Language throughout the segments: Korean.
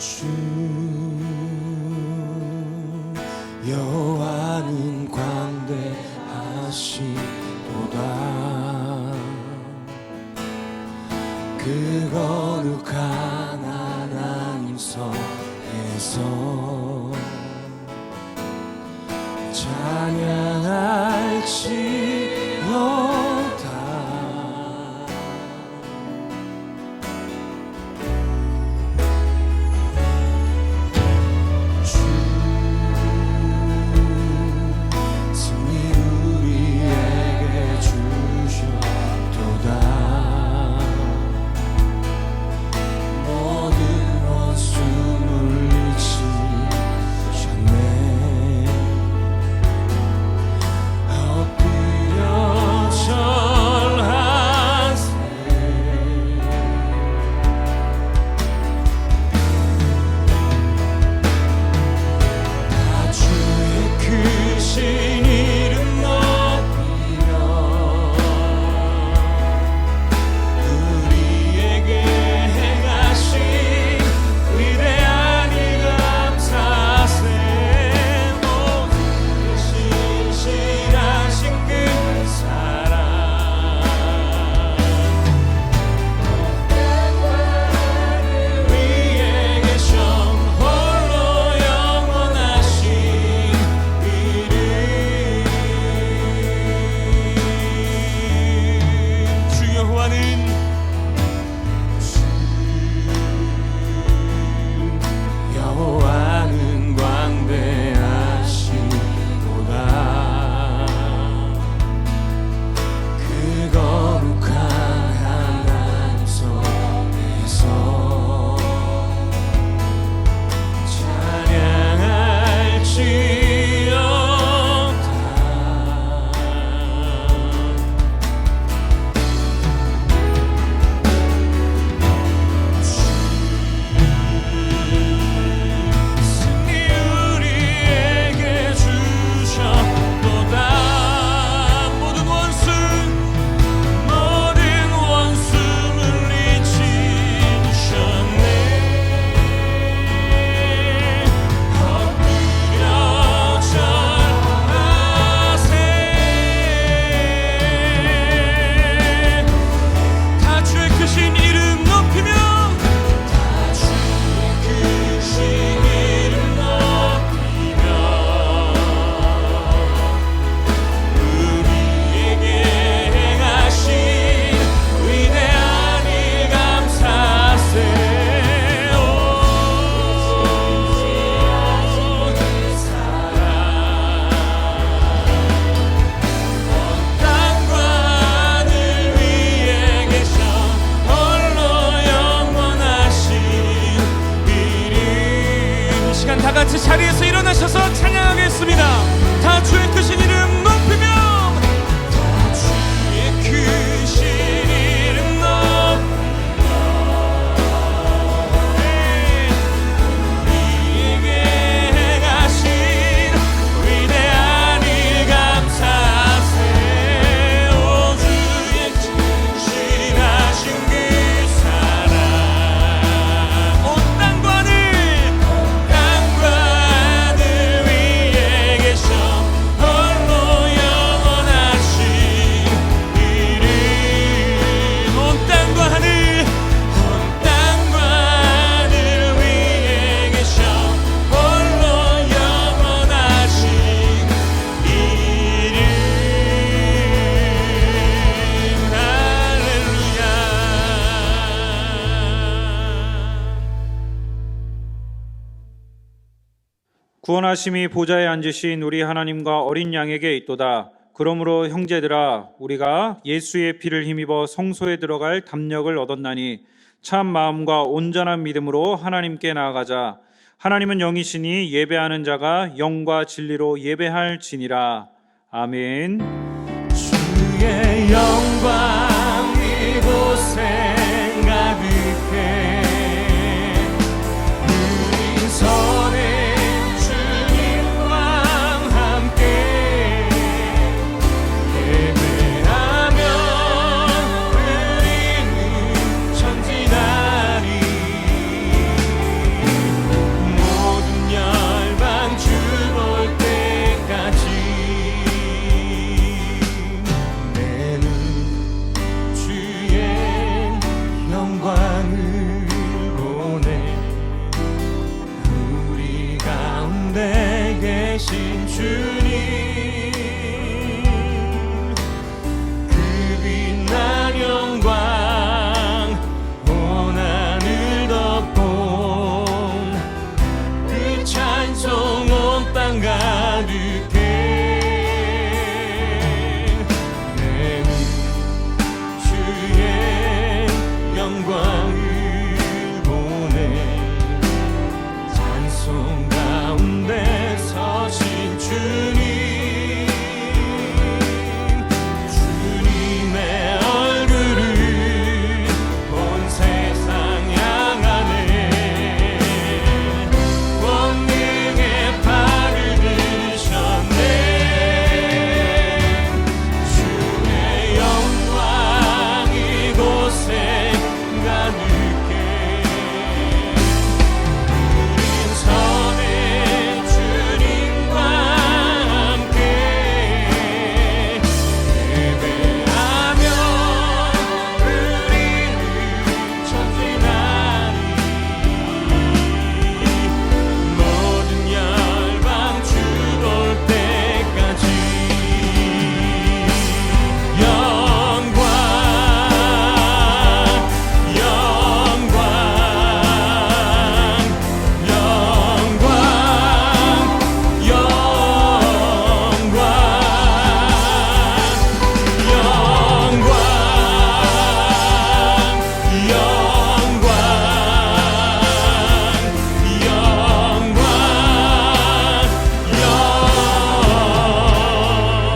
주 여호와는 광대하시도다. 그 거룩한 하나님 성에서 찬양할지어다. 다 같이 자리에서 일어나셔서 찬양하겠습니다. 다 주의 크신 이름 높이며, 다 주의 크신 이름 높이며, 우리에게 행하신 위대한 일 감사하세. 오 주의 진실하신 그 사랑, 온 땅과 하늘 구원하심이 보좌에 앉으신 우리 하나님과 어린 양에게 있도다. 그러므로 형제들아, 우리가 예수의 피를 힘입어 성소에 들어갈 담력을 얻었나니 참 마음과 온전한 믿음으로 하나님께 나아가자. 하나님은 영이시니 예배하는 자가 영과 진리로 예배할지니라. 아멘. 주의 영광 이곳에 가득해. 우리 선에 가운데 계신 주님, 그 빛난 영광 온 하늘 덮고 그 찬송 온 땅 가득해. 내 주의 영광을 보내 찬송 가운데 서신 주님, 주님의 얼굴을 온 세상 향하네. 권능의 팔을 드셨네. 주의 영광 이곳에 가득해. 우린 선의 주님과 함께 예배하며 우리를 전진하니. 모든 열방 주 올 때까지 영광 영광 영광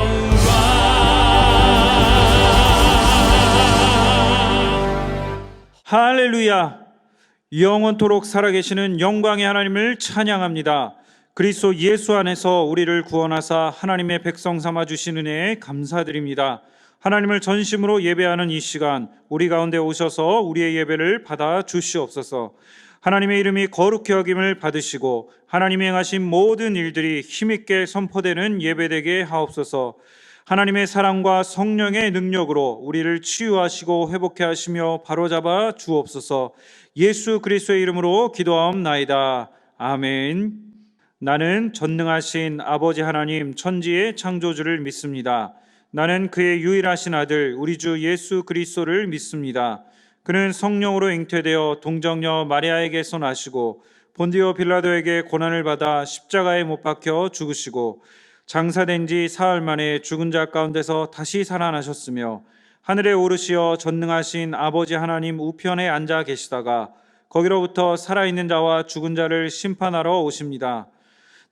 영광 할렐루야! 영원토록 살아계시는 영광의 하나님을 찬양합니다. 그리스도 예수 안에서 우리를 구원하사 하나님의 백성 삼아 주신 은혜에 감사드립니다. 하나님을 전심으로 예배하는 이 시간 우리 가운데 오셔서 우리의 예배를 받아 주시옵소서. 하나님의 이름이 거룩히 여김을 받으시고 하나님이 행하신 모든 일들이 힘있게 선포되는 예배되게 하옵소서. 하나님의 사랑과 성령의 능력으로 우리를 치유하시고 회복케 하시며 바로잡아 주옵소서. 예수 그리스도의 이름으로 기도하옵나이다. 아멘. 나는 전능하신 아버지 하나님 천지의 창조주를 믿습니다. 나는 그의 유일하신 아들 우리 주 예수 그리스도를 믿습니다. 그는 성령으로 잉태되어 동정녀 마리아에게서 나시고 본디오 빌라도에게 고난을 받아 십자가에 못 박혀 죽으시고 장사된 지 사흘 만에 죽은 자 가운데서 다시 살아나셨으며 하늘에 오르시어 전능하신 아버지 하나님 우편에 앉아 계시다가 거기로부터 살아있는 자와 죽은 자를 심판하러 오십니다.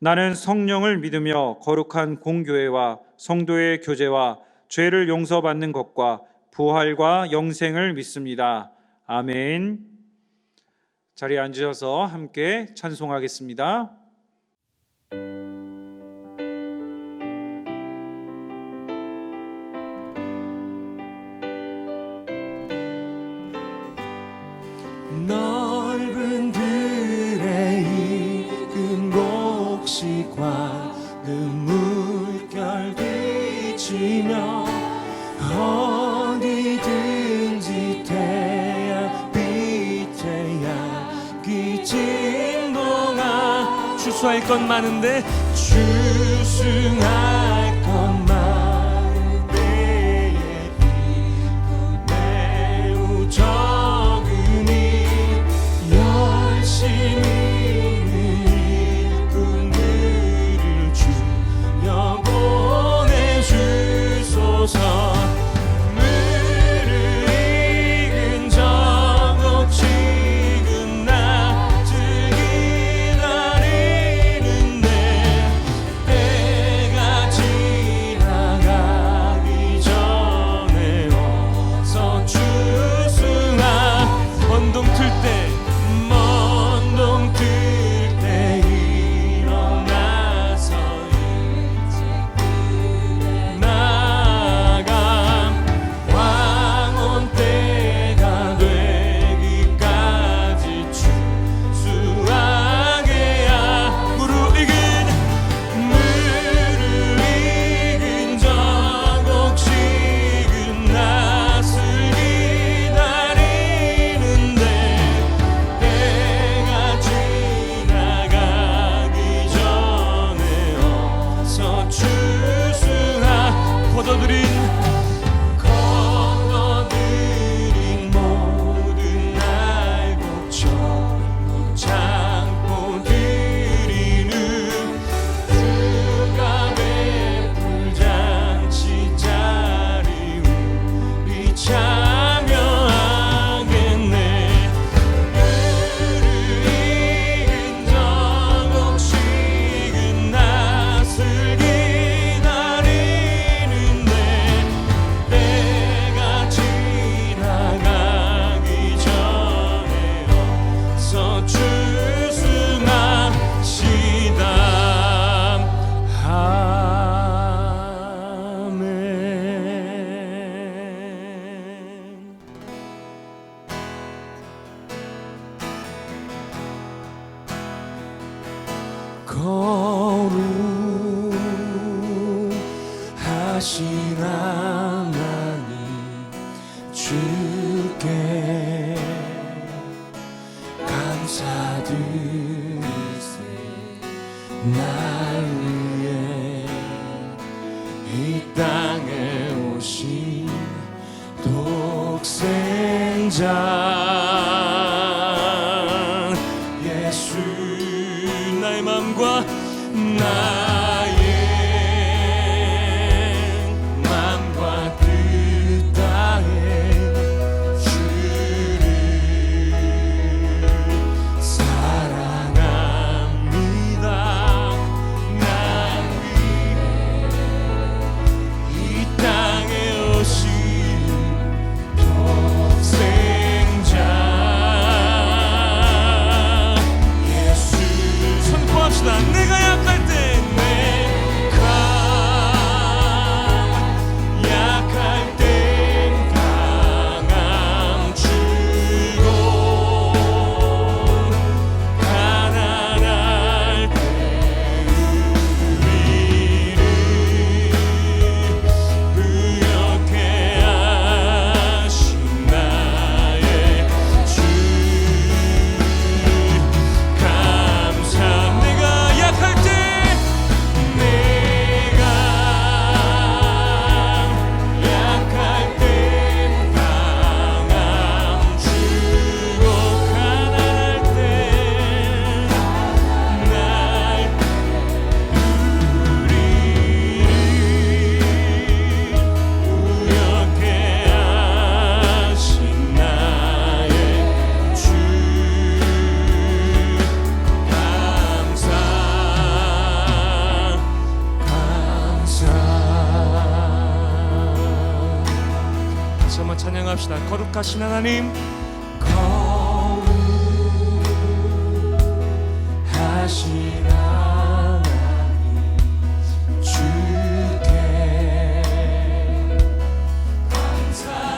나는 성령을 믿으며 거룩한 공교회와 성도의 교제와 죄를 용서받는 것과 부활과 영생을 믿습니다. 아멘. 자리에 앉으셔서 함께 찬송하겠습니다. 넓은 들에 익은 곡식과 그 물결 비치며 어디든지 태양 빛에야 기진동아. 추수할 것 많은데 추수할 것 많은데 매우 적으니 열심히 일꾼들을 주여 보내주소서. 물을 익은 저곡 지금 낫을 기다리는데 때가 지나 거룩하신 하나님 주께 감사드리세. 날 위해 이 땅에 오신 독생자 예수, 나의 맘과 나의 맘과 뜻 다해 주를 사랑합니다. 날 위해 이 땅에 오신 독생자 예수. 선포합시다. 내가 약할 때 내가 약할 땐 강함 주고 가난할 때 우리를 부욕해 하신 나의 주 감사. 내가 약할 때 내가 약할 땐 강함 주고 가난할 때 날 우리를 부욕해 하신 나의 주 감사. 다시 한번 찬양합시다. 거룩하신 하나님, 거룩하신 하나님 주께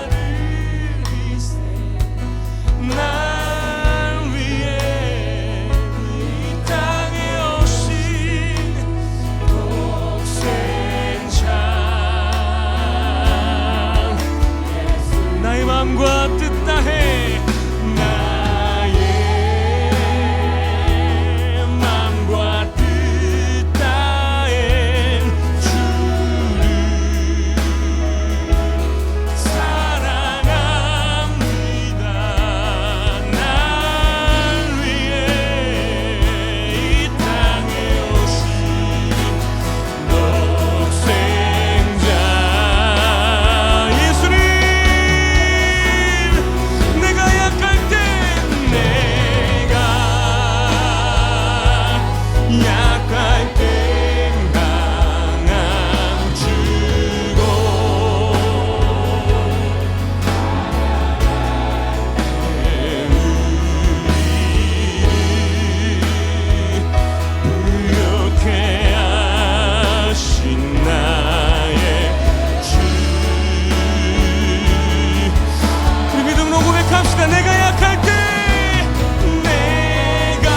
감사드리세. 날 위해 이 땅에 오신 독생자 나의 맘과 뜻 다해 나의 맘과 뜻 다해 주를 사랑합니다. 날 위해 이 땅에 오신 독생자 예수님. 내가 약할 때 내가 약할 땐 강함 주고 부욕해 하신 나의 주. 우리 믿음으로 고백합시다. 내가 약할 때 내가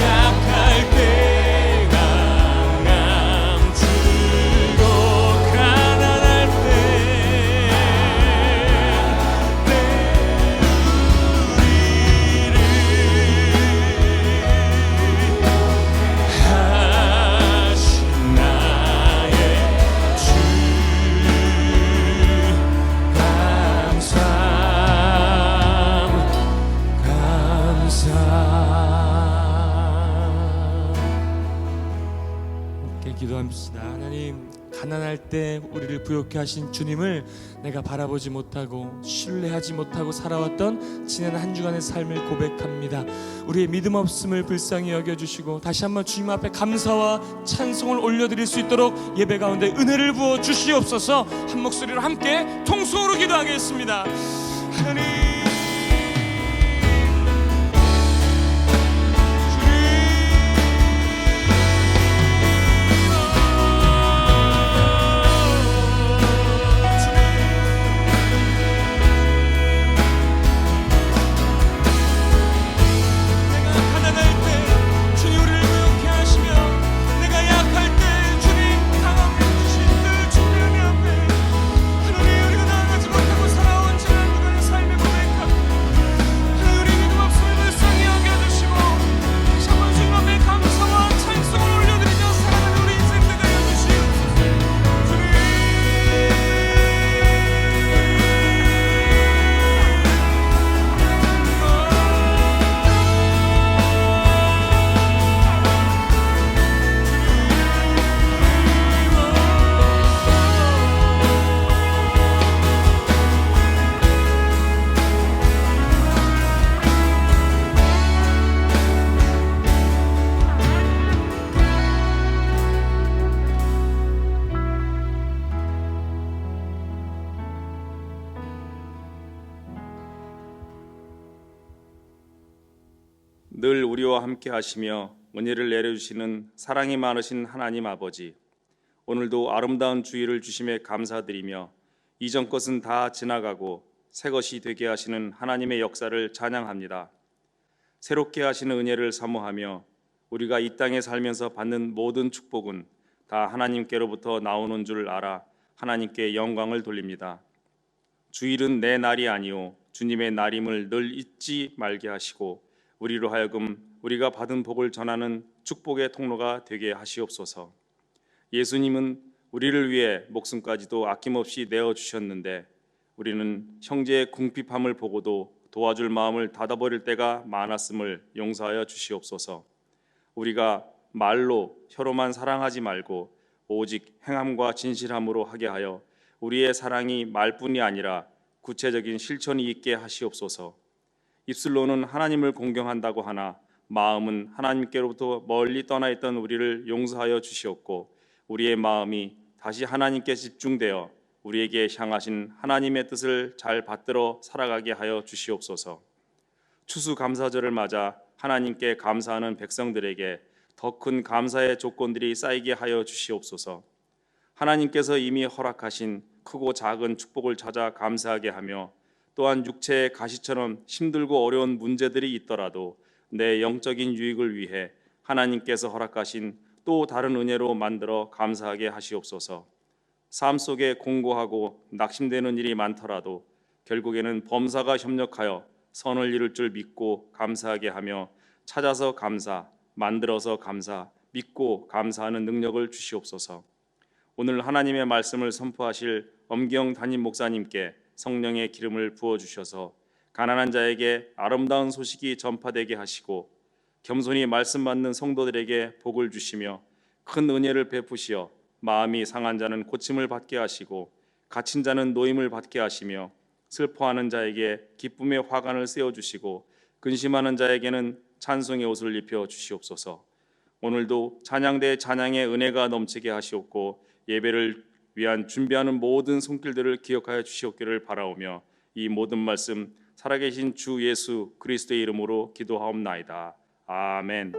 약할 때 강함 주고 가난할 때 우리를 하신 나의 주 감사. 함께 기도합시다. 하나님, 가난할 때 우리를 부욕해 하신 주님을 내가 바라보지 못하고 신뢰하지 못하고 살아왔던 지난 한 주간의 삶을 고백합니다. 우리의 믿음 없음을 불쌍히 여겨주시고 다시 한번 주님 앞에 감사와 찬송을 올려드릴 수 있도록 예배 가운데 은혜를 부어 주시옵소서. 한 목소리로 함께 통성으로 기도하겠습니다. 하나님, 내가 가난할 때 주님 늘 우리와 함께 하시며 은혜를 내려주시는 사랑이 많으신 하나님 아버지, 오늘도 아름다운 주일을 주심에 감사드리며 이전 것은 다 지나가고 새 것이 되게 하시는 하나님의 역사를 찬양합니다. 새롭게 하시는 은혜를 사모하며 우리가 이 땅에 살면서 받는 모든 축복은 다 하나님께로부터 나오는 줄 알아 하나님께 영광을 돌립니다. 주일은 내 날이 아니오 주님의 날임을 늘 잊지 말게 하시고 우리로 하여금 우리가 받은 복을 전하는 축복의 통로가 되게 하시옵소서. 예수님은 우리를 위해 목숨까지도 아낌없이 내어주셨는데 우리는 형제의 궁핍함을 보고도 도와줄 마음을 닫아버릴 때가 많았음을 용서하여 주시옵소서. 우리가 말로 혀로만 사랑하지 말고 오직 행함과 진실함으로 하게 하여 우리의 사랑이 말뿐이 아니라 구체적인 실천이 있게 하시옵소서. 입술로는 하나님을 공경한다고 하나 마음은 하나님께로부터 멀리 떠나 있던 우리를 용서하여 주시옵고 우리의 마음이 다시 하나님께 집중되어 우리에게 향하신 하나님의 뜻을 잘 받들어 살아가게 하여 주시옵소서. 추수감사절을 맞아 하나님께 감사하는 백성들에게 더 큰 감사의 조건들이 쌓이게 하여 주시옵소서. 하나님께서 이미 허락하신 크고 작은 축복을 찾아 감사하게 하며 또한 육체의 가시처럼 힘들고 어려운 문제들이 있더라도 내 영적인 유익을 위해 하나님께서 허락하신 또 다른 은혜로 만들어 감사하게 하시옵소서. 삶 속에 공고하고 낙심되는 일이 많더라도 결국에는 범사가 협력하여 선을 이룰 줄 믿고 감사하게 하며 찾아서 감사, 만들어서 감사, 믿고 감사하는 능력을 주시옵소서. 오늘 하나님의 말씀을 선포하실 엄경 담임 목사님께 성령의 기름을 부어주셔서 가난한 자에게 아름다운 소식이 전파되게 하시고 겸손히 말씀 받는 성도들에게 복을 주시며 큰 은혜를 베푸시어 마음이 상한 자는 고침을 받게 하시고 갇힌 자는 노임을 받게 하시며 슬퍼하는 자에게 기쁨의 화관을 세워주시고 근심하는 자에게는 찬송의 옷을 입혀 주시옵소서. 오늘도 찬양대 찬양의 은혜가 넘치게 하시옵고 예배를 위한 준비하는 모든 손길들을 기억하여 주시옵기를 바라오며 이 모든 말씀 살아계신 주 예수 그리스도의 이름으로 기도하옵나이다. 아멘.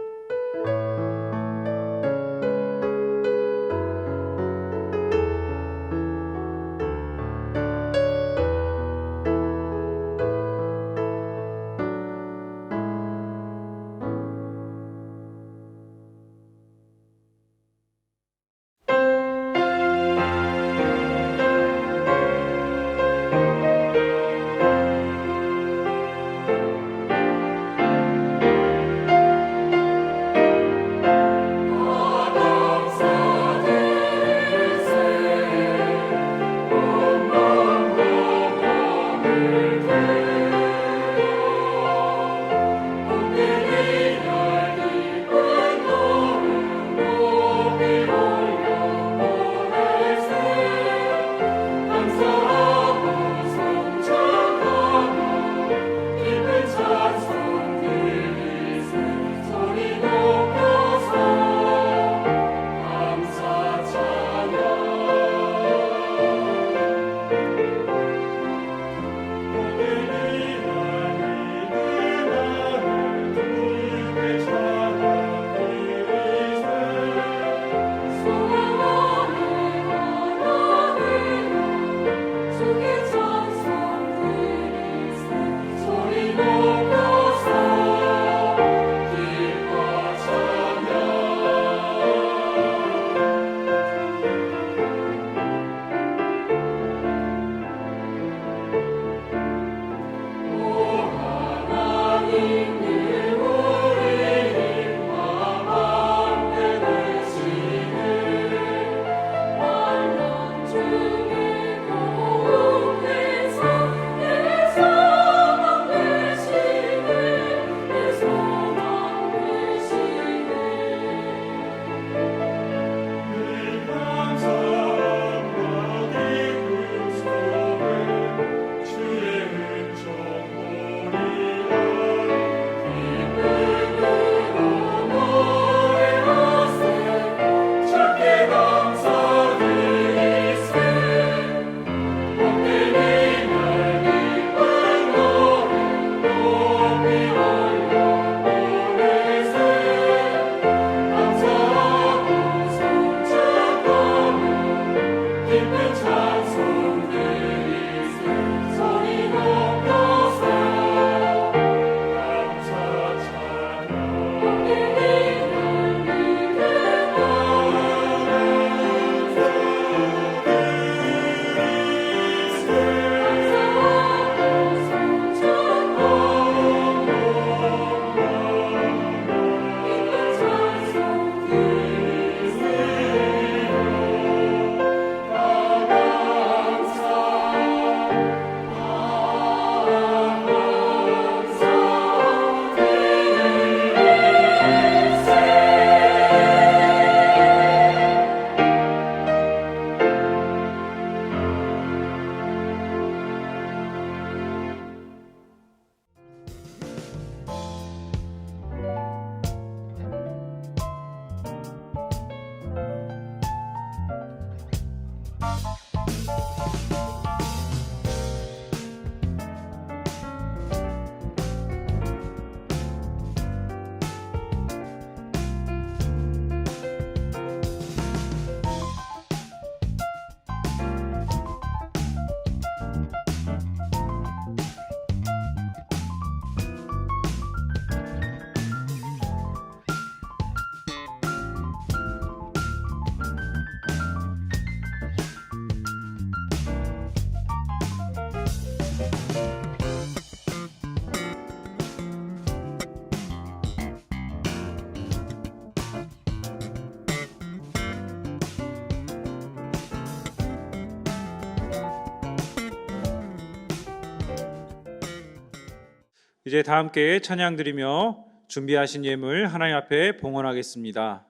이제 다 함께 찬양 드리며 준비하신 예물 하나님 앞에 봉헌하겠습니다.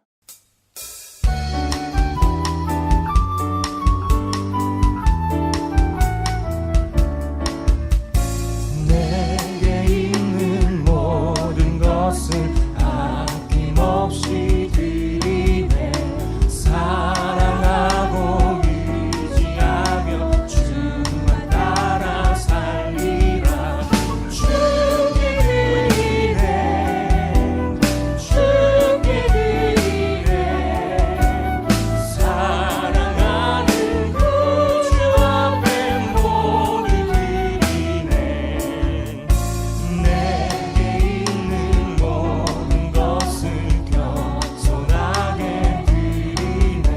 내게 있는 모든 것을 아낌없이 드리네. 사랑하고 의지하며 주만 따라 살리라. 주께 드리네. 주께 드리네. 사랑하는 구주 앞에 모두 드리네. 내게 있는 모든 것을 겸손하게 드리네.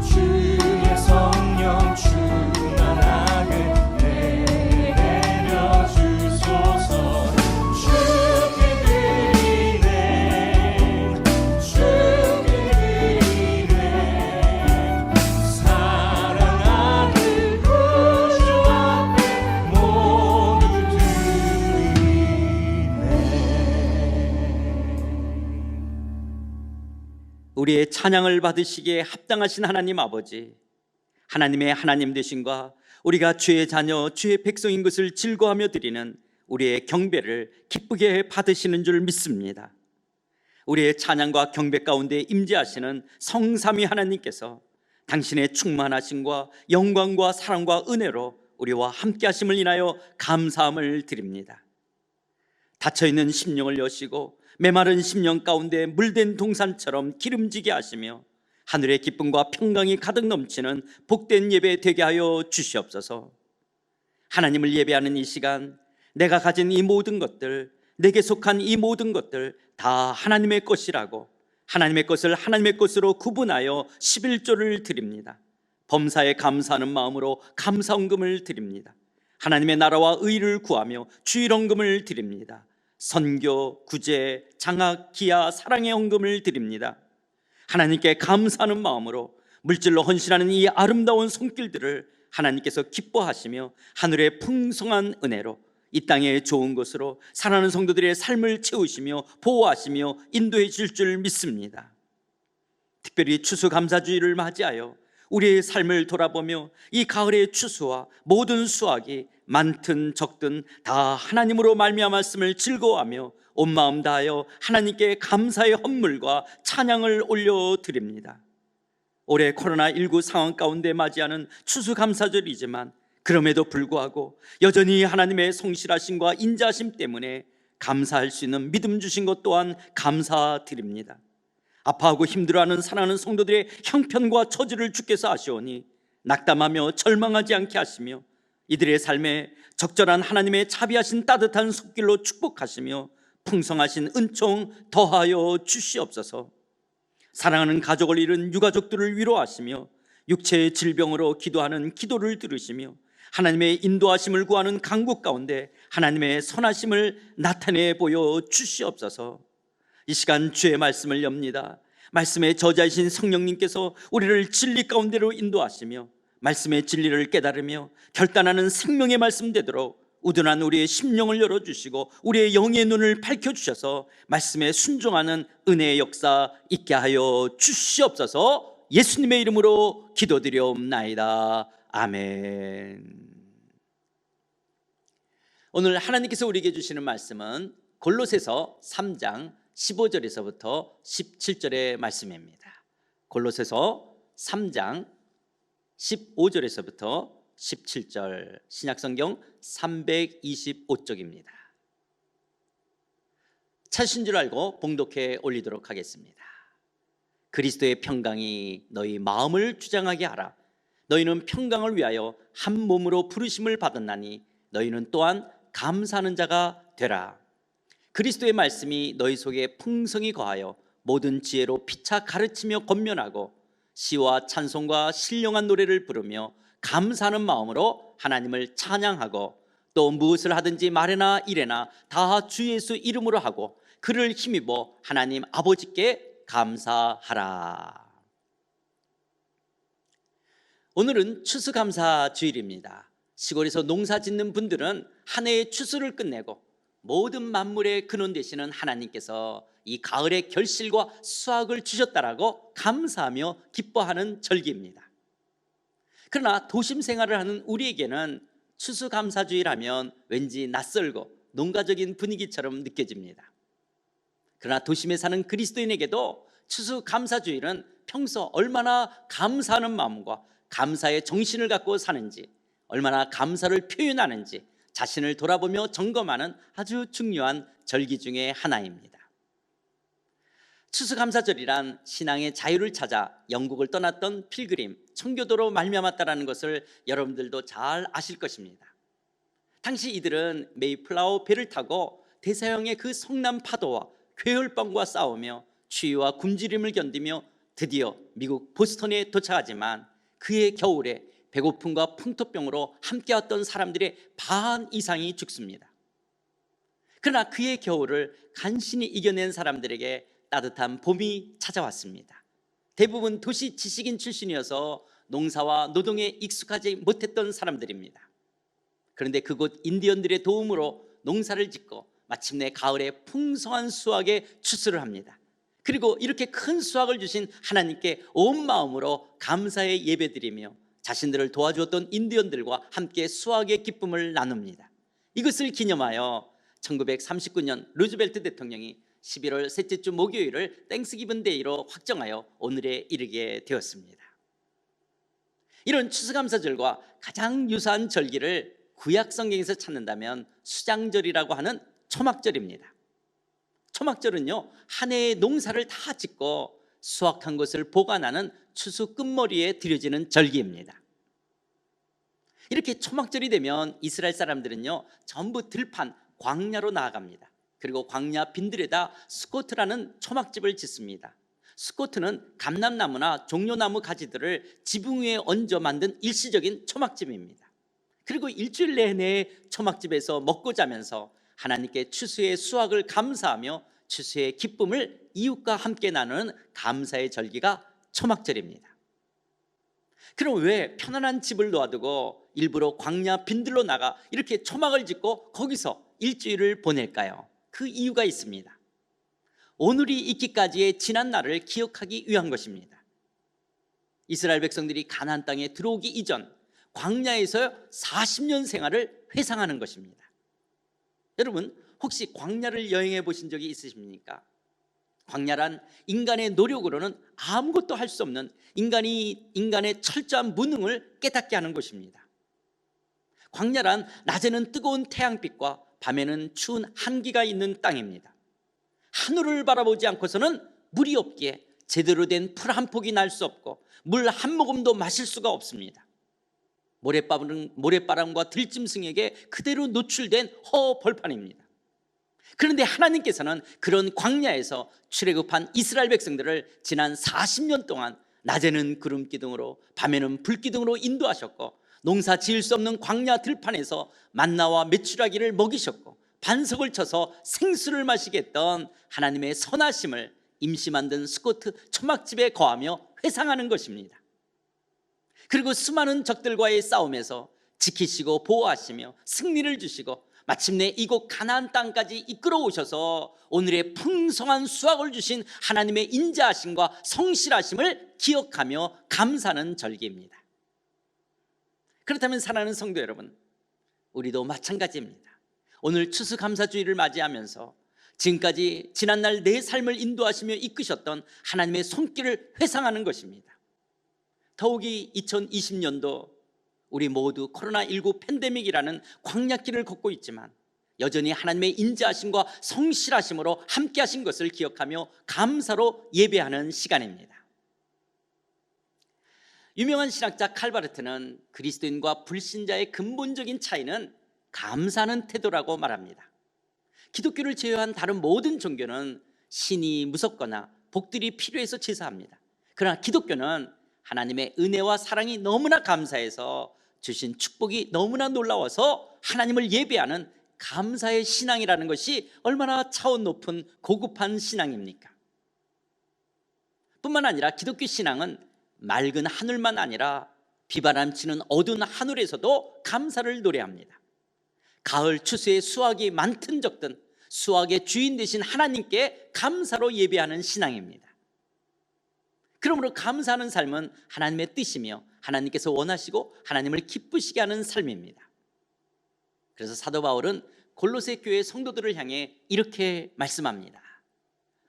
주의 성령 충만하게 내려주소서. 주께 드리네. 주께 드리네. 사랑하는 구주 앞에 모두 우리의 찬양을 받으시기에 합당하신 하나님 아버지, 하나님의 하나님 되심과 우리가 주의 자녀, 주의 백성인 것을 즐거워하며 드리는 우리의 경배를 기쁘게 받으시는 줄 믿습니다. 우리의 찬양과 경배 가운데 임재하시는 성삼위 하나님께서 당신의 충만하심과 영광과 사랑과 은혜로 우리와 함께 하심을 인하여 감사함을 드립니다. 닫혀있는 심령을 여시고 메마른 심령 가운데 물된 동산처럼 기름지게 하시며 하늘의 기쁨과 평강이 가득 넘치는 복된 예배 되게 하여 주시옵소서. 하나님을 예배하는 이 시간, 내가 가진 이 모든 것들, 내게 속한 이 모든 것들 다 하나님의 것이라고 하나님의 것을 하나님의 것으로 구분하여 11조를 드립니다. 범사에 감사하는 마음으로 감사헌금을 드립니다. 하나님의 나라와 의를 구하며 주일헌금을 드립니다. 선교, 구제, 장학, 기아, 사랑의 헌금을 드립니다. 하나님께 감사하는 마음으로 물질로 헌신하는 이 아름다운 손길들을 하나님께서 기뻐하시며 하늘의 풍성한 은혜로 이 땅의 좋은 것으로 살아가는 성도들의 삶을 채우시며 보호하시며 인도해 주실 줄 믿습니다. 특별히 추수감사주의를 맞이하여 우리의 삶을 돌아보며 이 가을의 추수와 모든 수확이 많든 적든 다 하나님으로 말미암았음을 즐거워하며 온 마음 다하여 하나님께 감사의 헌물과 찬양을 올려드립니다. 올해 코로나19 상황 가운데 맞이하는 추수감사절이지만 그럼에도 불구하고 여전히 하나님의 성실하심과 인자하심 때문에 감사할 수 있는 믿음 주신 것 또한 감사드립니다. 아파하고 힘들어하는 사랑하는 성도들의 형편과 처지를 주께서 아시오니 낙담하며 절망하지 않게 하시며 이들의 삶에 적절한 하나님의 자비하신 따뜻한 손길로 축복하시며 풍성하신 은총 더하여 주시옵소서. 사랑하는 가족을 잃은 유가족들을 위로하시며 육체의 질병으로 기도하는 기도를 들으시며 하나님의 인도하심을 구하는 간구 가운데 하나님의 선하심을 나타내 보여 주시옵소서. 이 시간 주의 말씀을 엽니다. 말씀의 저자이신 성령님께서 우리를 진리 가운데로 인도하시며 말씀의 진리를 깨달으며 결단하는 생명의 말씀 되도록 우둔한 우리의 심령을 열어주시고 우리의 영의 눈을 밝혀주셔서 말씀에 순종하는 은혜의 역사 있게 하여 주시옵소서. 예수님의 이름으로 기도드리옵나이다. 아멘. 오늘 하나님께서 우리에게 주시는 말씀은 골로새서 3장 15절에서부터 17절의 말씀입니다. 골로새서 3장 15절에서부터 17절, 신약성경 325쪽입니다. 찾으신 줄 알고 봉독해 올리도록 하겠습니다. 그리스도의 평강이 너희 마음을 주장하게 하라. 너희는 평강을 위하여 한 몸으로 부르심을 받았나니 너희는 또한 감사하는 자가 되라. 그리스도의 말씀이 너희 속에 풍성히 거하여 모든 지혜로 피차 가르치며 권면하고 시와 찬송과 신령한 노래를 부르며 감사하는 마음으로 하나님을 찬양하고 또 무엇을 하든지 말에나 이래나 다 주 예수 이름으로 하고 그를 힘입어 하나님 아버지께 감사하라. 오늘은 추수감사 주일입니다. 시골에서 농사 짓는 분들은 한 해의 추수를 끝내고 모든 만물의 근원 되시는 하나님께서 이 가을의 결실과 수확을 주셨다라고 감사하며 기뻐하는 절기입니다. 그러나 도심 생활을 하는 우리에게는 추수감사주일하면 왠지 낯설고 농가적인 분위기처럼 느껴집니다. 그러나 도심에 사는 그리스도인에게도 추수감사주일은 평소 얼마나 감사하는 마음과 감사의 정신을 갖고 사는지, 얼마나 감사를 표현하는지 자신을 돌아보며 점검하는 아주 중요한 절기 중에 하나입니다. 추수감사절이란 신앙의 자유를 찾아 영국을 떠났던 필그림, 청교도로 말미암았다는 것을 여러분들도 잘 아실 것입니다. 당시 이들은 메이플라워 배를 타고 대서양의 그 성난 파도와 괴혈병과 싸우며 추위와 굶주림을 견디며 드디어 미국 보스턴에 도착하지만 그해 겨울에 배고픔과 풍토병으로 함께왔던 사람들의 반 이상이 죽습니다. 그러나 그해 겨울을 간신히 이겨낸 사람들에게 따뜻한 봄이 찾아왔습니다. 대부분 도시 지식인 출신이어서 농사와 노동에 익숙하지 못했던 사람들입니다. 그런데 그곳 인디언들의 도움으로 농사를 짓고 마침내 가을에 풍성한 수확에 추수를 합니다. 그리고 이렇게 큰 수확을 주신 하나님께 온 마음으로 감사의 예배드리며 자신들을 도와주었던 인디언들과 함께 수확의 기쁨을 나눕니다. 이것을 기념하여 1939년 루즈벨트 대통령이 11월 셋째 주 목요일을 땡스기븐 데이로 확정하여 오늘에 이르게 되었습니다. 이런 추수감사절과 가장 유사한 절기를 구약 성경에서 찾는다면 수장절이라고 하는 초막절입니다. 초막절은요, 한 해의 농사를 다 짓고 수확한 것을 보관하는 추수 끝머리에 드려지는 절기입니다. 이렇게 초막절이 되면 이스라엘 사람들은요 전부 들판 광야로 나아갑니다. 그리고 광야 빈들에다 스코트라는 초막집을 짓습니다. 스코트는 감람나무나 종려나무 가지들을 지붕 위에 얹어 만든 일시적인 초막집입니다. 그리고 일주일 내내 초막집에서 먹고 자면서 하나님께 추수의 수확을 감사하며 추수의 기쁨을 이웃과 함께 나누는 감사의 절기가 초막절입니다. 그럼 왜 편안한 집을 놓아두고 일부러 광야 빈들로 나가 이렇게 초막을 짓고 거기서 일주일을 보낼까요? 그 이유가 있습니다. 오늘이 있기까지의 지난 날을 기억하기 위한 것입니다. 이스라엘 백성들이 가나안 땅에 들어오기 이전 광야에서 40년 생활을 회상하는 것입니다. 여러분 혹시 광야를 여행해 보신 적이 있으십니까? 광야란 인간의 노력으로는 아무것도 할 수 없는 인간의 철저한 무능을 깨닫게 하는 곳입니다. 광야란 낮에는 뜨거운 태양빛과 밤에는 추운 한기가 있는 땅입니다. 하늘을 바라보지 않고서는 물이 없기에 제대로 된 풀 한 폭이 날 수 없고 물 한 모금도 마실 수가 없습니다. 모래바람과 들짐승에게 그대로 노출된 허벌판입니다. 그런데 하나님께서는 그런 광야에서 출애굽한 이스라엘 백성들을 지난 40년 동안 낮에는 구름 기둥으로 밤에는 불 기둥으로 인도하셨고 농사 지을 수 없는 광야 들판에서 만나와 메추라기를 먹이셨고 반석을 쳐서 생수를 마시게 했던 하나님의 선하심을 임시 만든 스코트 초막집에 거하며 회상하는 것입니다. 그리고 수많은 적들과의 싸움에서 지키시고 보호하시며 승리를 주시고 마침내 이곳 가나안 땅까지 이끌어 오셔서 오늘의 풍성한 수확을 주신 하나님의 인자하심과 성실하심을 기억하며 감사하는 절기입니다. 그렇다면 사랑하는 성도 여러분, 우리도 마찬가지입니다. 오늘 추수감사주의를 맞이하면서 지금까지 지난날 내 삶을 인도하시며 이끄셨던 하나님의 손길을 회상하는 것입니다. 더욱이 2020년도 우리 모두 코로나19 팬데믹이라는 광야길을 걷고 있지만 여전히 하나님의 인자하심과 성실하심으로 함께 하신 것을 기억하며 감사로 예배하는 시간입니다. 유명한 신학자 칼바르트는 그리스도인과 불신자의 근본적인 차이는 감사하는 태도라고 말합니다. 기독교를 제외한 다른 모든 종교는 신이 무섭거나 복들이 필요해서 제사합니다. 그러나 기독교는 하나님의 은혜와 사랑이 너무나 감사해서 주신 축복이 너무나 놀라워서 하나님을 예배하는 감사의 신앙이라는 것이 얼마나 차원 높은 고급한 신앙입니까? 뿐만 아니라 기독교 신앙은 맑은 하늘만 아니라 비바람 치는 어두운 하늘에서도 감사를 노래합니다. 가을 추수에 수확이 많든 적든 수확의 주인 되신 하나님께 감사로 예배하는 신앙입니다. 그러므로 감사하는 삶은 하나님의 뜻이며 하나님께서 원하시고 하나님을 기쁘시게 하는 삶입니다. 그래서 사도 바울은 골로새 교회 성도들을 향해 이렇게 말씀합니다.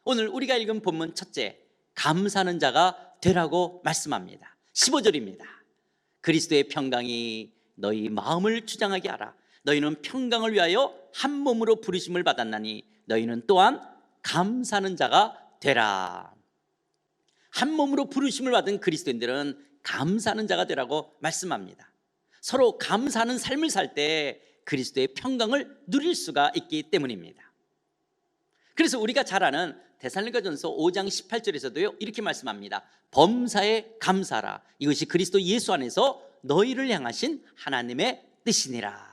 오늘 우리가 읽은 본문 첫째, 감사하는 자가 되라고 말씀합니다. 15절입니다. 그리스도의 평강이 너희 마음을 주장하게 하라. 너희는 평강을 위하여 한 몸으로 부르심을 받았나니 너희는 또한 감사하는 자가 되라. 한 몸으로 부르심을 받은 그리스도인들은 감사하는 자가 되라고 말씀합니다. 서로 감사하는 삶을 살 때 그리스도의 평강을 누릴 수가 있기 때문입니다. 그래서 우리가 잘 아는 데살로니가전서 5장 18절에서도요 이렇게 말씀합니다. 범사에 감사하라. 이것이 그리스도 예수 안에서 너희를 향하신 하나님의 뜻이니라.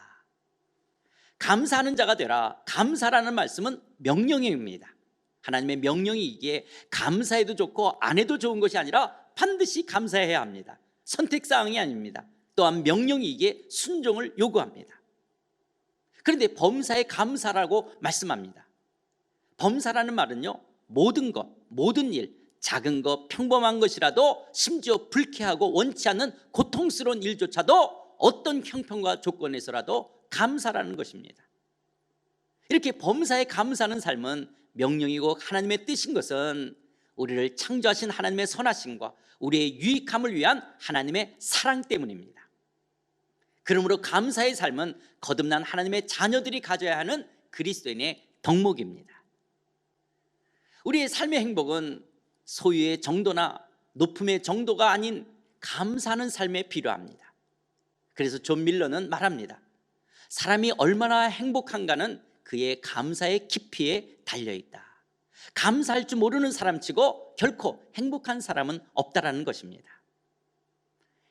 감사하는 자가 되라. 감사라는 말씀은 명령입니다. 하나님의 명령이 이게 감사해도 좋고 안 해도 좋은 것이 아니라 반드시 감사해야 합니다. 선택사항이 아닙니다. 또한 명령이 이게 순종을 요구합니다. 그런데 범사에 감사라고 말씀합니다. 범사라는 말은요, 모든 것, 모든 일, 작은 것, 평범한 것이라도 심지어 불쾌하고 원치 않는 고통스러운 일조차도 어떤 형편과 조건에서라도 감사라는 것입니다. 이렇게 범사에 감사하는 삶은 명령이고 하나님의 뜻인 것은 우리를 창조하신 하나님의 선하심과 우리의 유익함을 위한 하나님의 사랑 때문입니다. 그러므로 감사의 삶은 거듭난 하나님의 자녀들이 가져야 하는 그리스도인의 덕목입니다. 우리의 삶의 행복은 소유의 정도나 높음의 정도가 아닌 감사하는 삶에 필요합니다. 그래서 존 밀러는 말합니다. 사람이 얼마나 행복한가는 그의 감사의 깊이에 달려있다. 감사할 줄 모르는 사람치고 결코 행복한 사람은 없다라는 것입니다.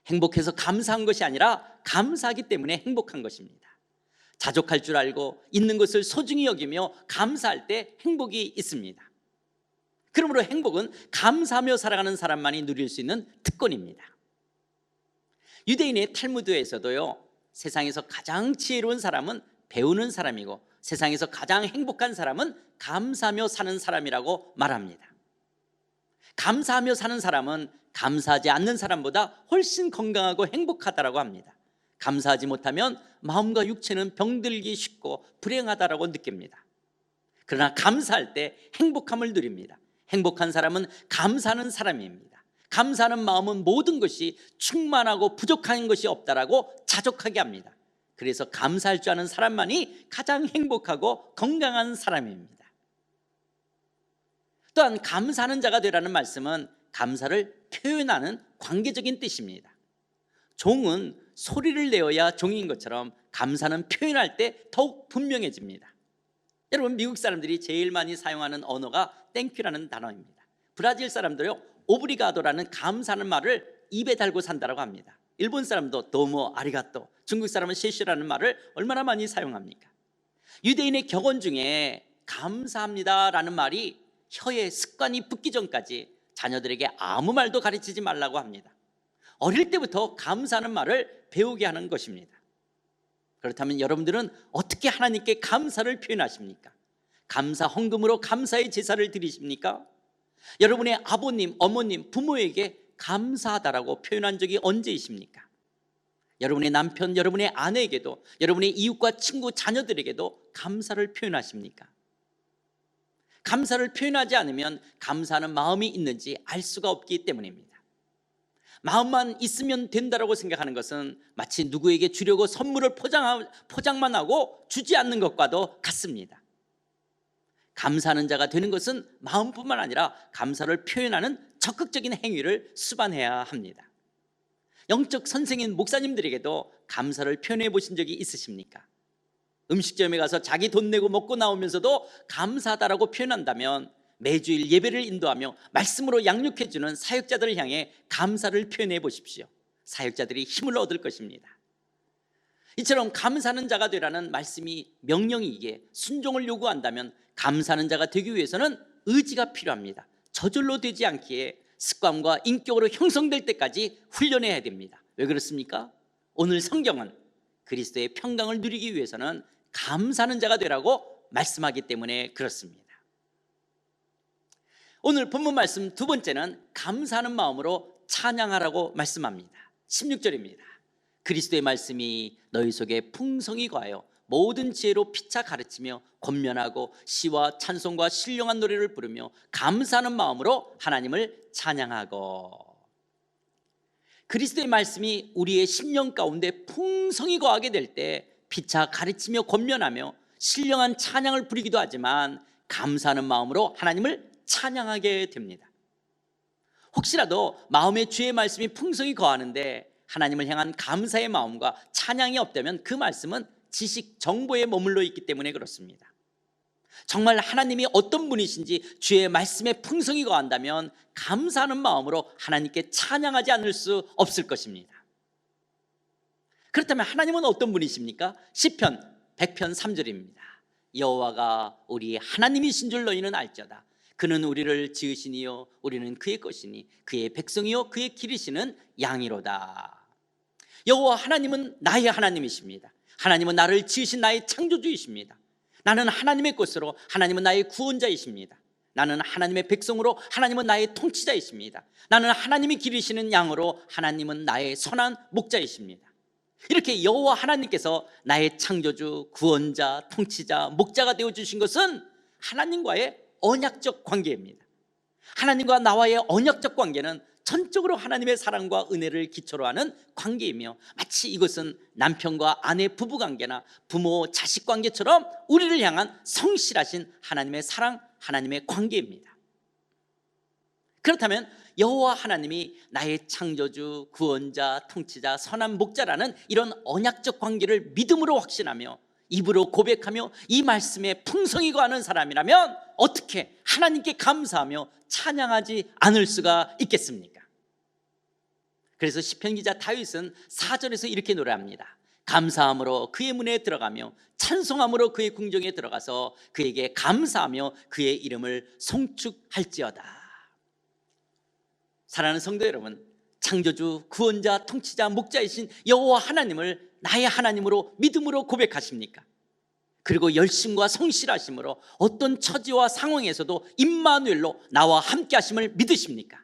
행복해서 감사한 것이 아니라 감사하기 때문에 행복한 것입니다. 자족할 줄 알고 있는 것을 소중히 여기며 감사할 때 행복이 있습니다. 그러므로 행복은 감사하며 살아가는 사람만이 누릴 수 있는 특권입니다. 유대인의 탈무드에서도요, 세상에서 가장 지혜로운 사람은 배우는 사람이고 세상에서 가장 행복한 사람은 감사하며 사는 사람이라고 말합니다. 감사하며 사는 사람은 감사하지 않는 사람보다 훨씬 건강하고 행복하다라고 합니다. 감사하지 못하면 마음과 육체는 병들기 쉽고 불행하다라고 느낍니다. 그러나 감사할 때 행복함을 누립니다. 행복한 사람은 감사하는 사람입니다. 감사하는 마음은 모든 것이 충만하고 부족한 것이 없다라고 자족하게 합니다. 그래서 감사할 줄 아는 사람만이 가장 행복하고 건강한 사람입니다. 또한 감사하는 자가 되라는 말씀은 감사를 표현하는 관계적인 뜻입니다. 종은 소리를 내어야 종인 것처럼 감사는 표현할 때 더욱 분명해집니다. 여러분, 미국 사람들이 제일 많이 사용하는 언어가 땡큐라는 단어입니다. 브라질 사람들요, 오브리가도라는 감사하는 말을 입에 달고 산다고 합니다. 일본 사람도 도모, 아리가또, 중국 사람은 셰시라는 말을 얼마나 많이 사용합니까? 유대인의 격언 중에 감사합니다라는 말이 혀에 습관이 붙기 전까지 자녀들에게 아무 말도 가르치지 말라고 합니다. 어릴 때부터 감사하는 말을 배우게 하는 것입니다. 그렇다면 여러분들은 어떻게 하나님께 감사를 표현하십니까? 감사 헌금으로 감사의 제사를 드리십니까? 여러분의 아버님, 어머님, 부모에게 감사하다라고 표현한 적이 언제이십니까? 여러분의 남편, 여러분의 아내에게도, 여러분의 이웃과 친구, 자녀들에게도 감사를 표현하십니까? 감사를 표현하지 않으면 감사하는 마음이 있는지 알 수가 없기 때문입니다. 마음만 있으면 된다라고 생각하는 것은 마치 누구에게 주려고 선물을 포장만 하고 주지 않는 것과도 같습니다. 감사하는 자가 되는 것은 마음뿐만 아니라 감사를 표현하는 적극적인 행위를 수반해야 합니다. 영적 선생인 목사님들에게도 감사를 표현해 보신 적이 있으십니까? 음식점에 가서 자기 돈 내고 먹고 나오면서도 감사하다라고 표현한다면 매주일 예배를 인도하며 말씀으로 양육해 주는 사역자들을 향해 감사를 표현해 보십시오. 사역자들이 힘을 얻을 것입니다. 이처럼 감사하는 자가 되라는 말씀이 명령이기에 순종을 요구한다면 감사하는 자가 되기 위해서는 의지가 필요합니다. 저절로 되지 않기에 습관과 인격으로 형성될 때까지 훈련해야 됩니다. 왜 그렇습니까? 오늘 성경은 그리스도의 평강을 누리기 위해서는 감사하는 자가 되라고 말씀하기 때문에 그렇습니다. 오늘 본문 말씀 두 번째는 감사하는 마음으로 찬양하라고 말씀합니다. 16절입니다. 그리스도의 말씀이 너희 속에 풍성히 거하여 모든 지혜로 피차 가르치며 권면하고 시와 찬송과 신령한 노래를 부르며 감사하는 마음으로 하나님을 찬양하고. 그리스도의 말씀이 우리의 심령 가운데 풍성히 거하게 될 때 피차 가르치며 권면하며 신령한 찬양을 부리기도 하지만 감사하는 마음으로 하나님을 찬양하게 됩니다. 혹시라도 마음에 주의 말씀이 풍성히 거하는데 하나님을 향한 감사의 마음과 찬양이 없다면 그 말씀은 지식, 정보에 머물러 있기 때문에 그렇습니다. 정말 하나님이 어떤 분이신지 주의 말씀에 풍성히 거한다면 감사하는 마음으로 하나님께 찬양하지 않을 수 없을 것입니다. 그렇다면 하나님은 어떤 분이십니까? 시편 100편 3절입니다. 여호와가 우리 하나님이신 줄 너희는 알지어다. 그는 우리를 지으시니요 우리는 그의 것이니 그의 백성이요 그의 기르시는 양이로다. 여호와 하나님은 나의 하나님이십니다. 하나님은 나를 지으신 나의 창조주이십니다. 나는 하나님의 것으로 하나님은 나의 구원자이십니다. 나는 하나님의 백성으로 하나님은 나의 통치자이십니다. 나는 하나님이 기르시는 양으로 하나님은 나의 선한 목자이십니다. 이렇게 여호와 하나님께서 나의 창조주, 구원자, 통치자, 목자가 되어주신 것은 하나님과의 언약적 관계입니다. 하나님과 나와의 언약적 관계는 전적으로 하나님의 사랑과 은혜를 기초로 하는 관계이며 마치 이것은 남편과 아내 부부관계나 부모 자식 관계처럼 우리를 향한 성실하신 하나님의 사랑, 하나님의 관계입니다. 그렇다면 여호와 하나님이 나의 창조주, 구원자, 통치자, 선한 목자라는 이런 언약적 관계를 믿음으로 확신하며 입으로 고백하며 이 말씀에 풍성히 거하는 사람이라면 어떻게 하나님께 감사하며 찬양하지 않을 수가 있겠습니까? 그래서 시편 기자 다윗은 4절에서 이렇게 노래합니다. 감사함으로 그의 문에 들어가며 찬송함으로 그의 궁정에 들어가서 그에게 감사하며 그의 이름을 송축할지어다. 사랑하는 성도 여러분, 창조주, 구원자, 통치자, 목자이신 여호와 하나님을 나의 하나님으로 믿음으로 고백하십니까? 그리고 열심과 성실하심으로 어떤 처지와 상황에서도 임마누엘로 나와 함께 하심을 믿으십니까?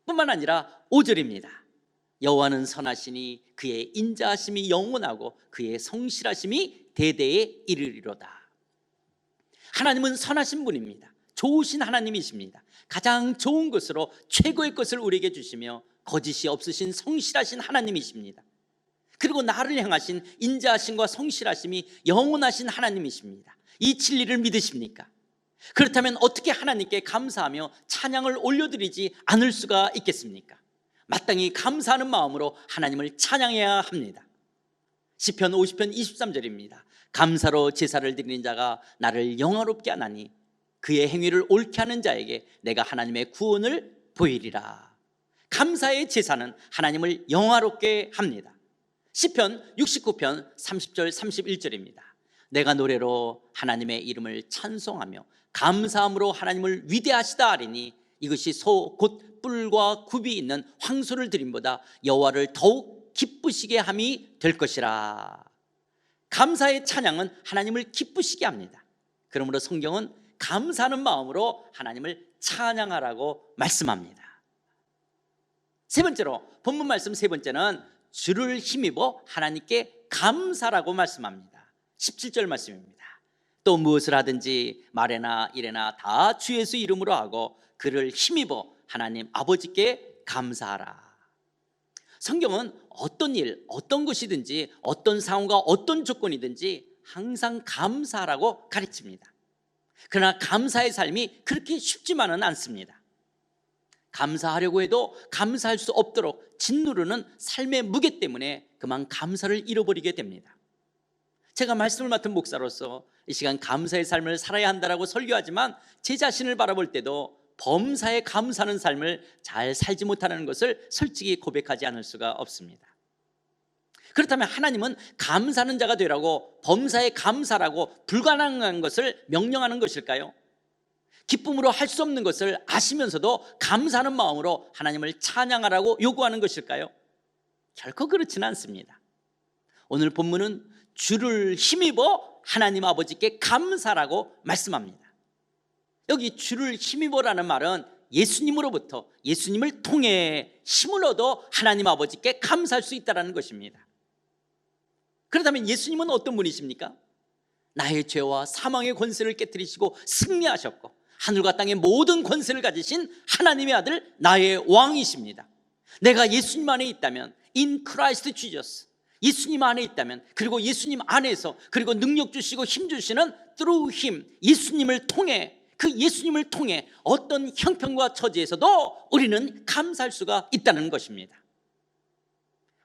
뿐만 아니라 5절입니다. 여호와는 선하시니 그의 인자하심이 영원하고 그의 성실하심이 대대에 이르리로다. 하나님은 선하신 분입니다. 좋으신 하나님이십니다. 가장 좋은 것으로 최고의 것을 우리에게 주시며 거짓이 없으신 성실하신 하나님이십니다. 그리고 나를 향하신 인자하심과 성실하심이 영원하신 하나님이십니다. 이 진리를 믿으십니까? 그렇다면 어떻게 하나님께 감사하며 찬양을 올려드리지 않을 수가 있겠습니까? 마땅히 감사하는 마음으로 하나님을 찬양해야 합니다. 시편 50편 23절입니다. 감사로 제사를 드리는 자가 나를 영화롭게 하나니 그의 행위를 옳게 하는 자에게 내가 하나님의 구원을 보이리라. 감사의 제사는 하나님을 영화롭게 합니다. 시편 69편 30절 31절입니다. 내가 노래로 하나님의 이름을 찬송하며 감사함으로 하나님을 위대하시다 하리니 이것이 소 곧 뿔과 굽이 있는 황소를 드림보다 여호와를 더욱 기쁘시게 함이 될 것이라. 감사의 찬양은 하나님을 기쁘시게 합니다. 그러므로 성경은 감사하는 마음으로 하나님을 찬양하라고 말씀합니다. 세 번째로 본문 말씀 세 번째는 주를 힘입어 하나님께 감사라고 말씀합니다. 17절 말씀입니다. 또 무엇을 하든지 말에나 일에나 다 주 예수 이름으로 하고 그를 힘입어 하나님 아버지께 감사하라. 성경은 어떤 일, 어떤 것이든지 어떤 상황과 어떤 조건이든지 항상 감사하라고 가르칩니다. 그러나 감사의 삶이 그렇게 쉽지만은 않습니다. 감사하려고 해도 감사할 수 없도록 짓누르는 삶의 무게 때문에 그만 감사를 잃어버리게 됩니다. 제가 말씀을 맡은 목사로서 이 시간 감사의 삶을 살아야 한다라고 설교하지만 제 자신을 바라볼 때도 범사에 감사하는 삶을 잘 살지 못하는 것을 솔직히 고백하지 않을 수가 없습니다. 그렇다면 하나님은 감사하는 자가 되라고 범사에 감사라고 불가능한 것을 명령하는 것일까요? 기쁨으로 할 수 없는 것을 아시면서도 감사하는 마음으로 하나님을 찬양하라고 요구하는 것일까요? 결코 그렇지는 않습니다. 오늘 본문은 주를 힘입어 하나님 아버지께 감사라고 말씀합니다. 여기 주를 힘입어라는 말은 예수님으로부터, 예수님을 통해 힘을 얻어 하나님 아버지께 감사할 수 있다는 것입니다. 그렇다면 예수님은 어떤 분이십니까? 나의 죄와 사망의 권세를 깨뜨리시고 승리하셨고 하늘과 땅의 모든 권세를 가지신 하나님의 아들, 나의 왕이십니다. 내가 예수님 안에 있다면, in Christ Jesus, 예수님 안에 있다면, 그리고 예수님 안에서, 그리고 능력 주시고 힘 주시는 through him, 예수님을 통해, 그 예수님을 통해 어떤 형편과 처지에서도 우리는 감사할 수가 있다는 것입니다.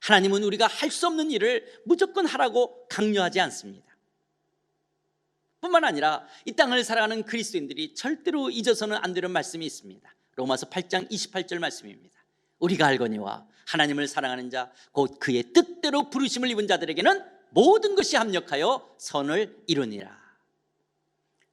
하나님은 우리가 할 수 없는 일을 무조건 하라고 강요하지 않습니다. 뿐만 아니라 이 땅을 살아가는 그리스도인들이 절대로 잊어서는 안 되는 말씀이 있습니다. 로마서 8장 28절 말씀입니다. 우리가 알거니와 하나님을 사랑하는 자 곧 그의 뜻대로 부르심을 입은 자들에게는 모든 것이 합력하여 선을 이루니라.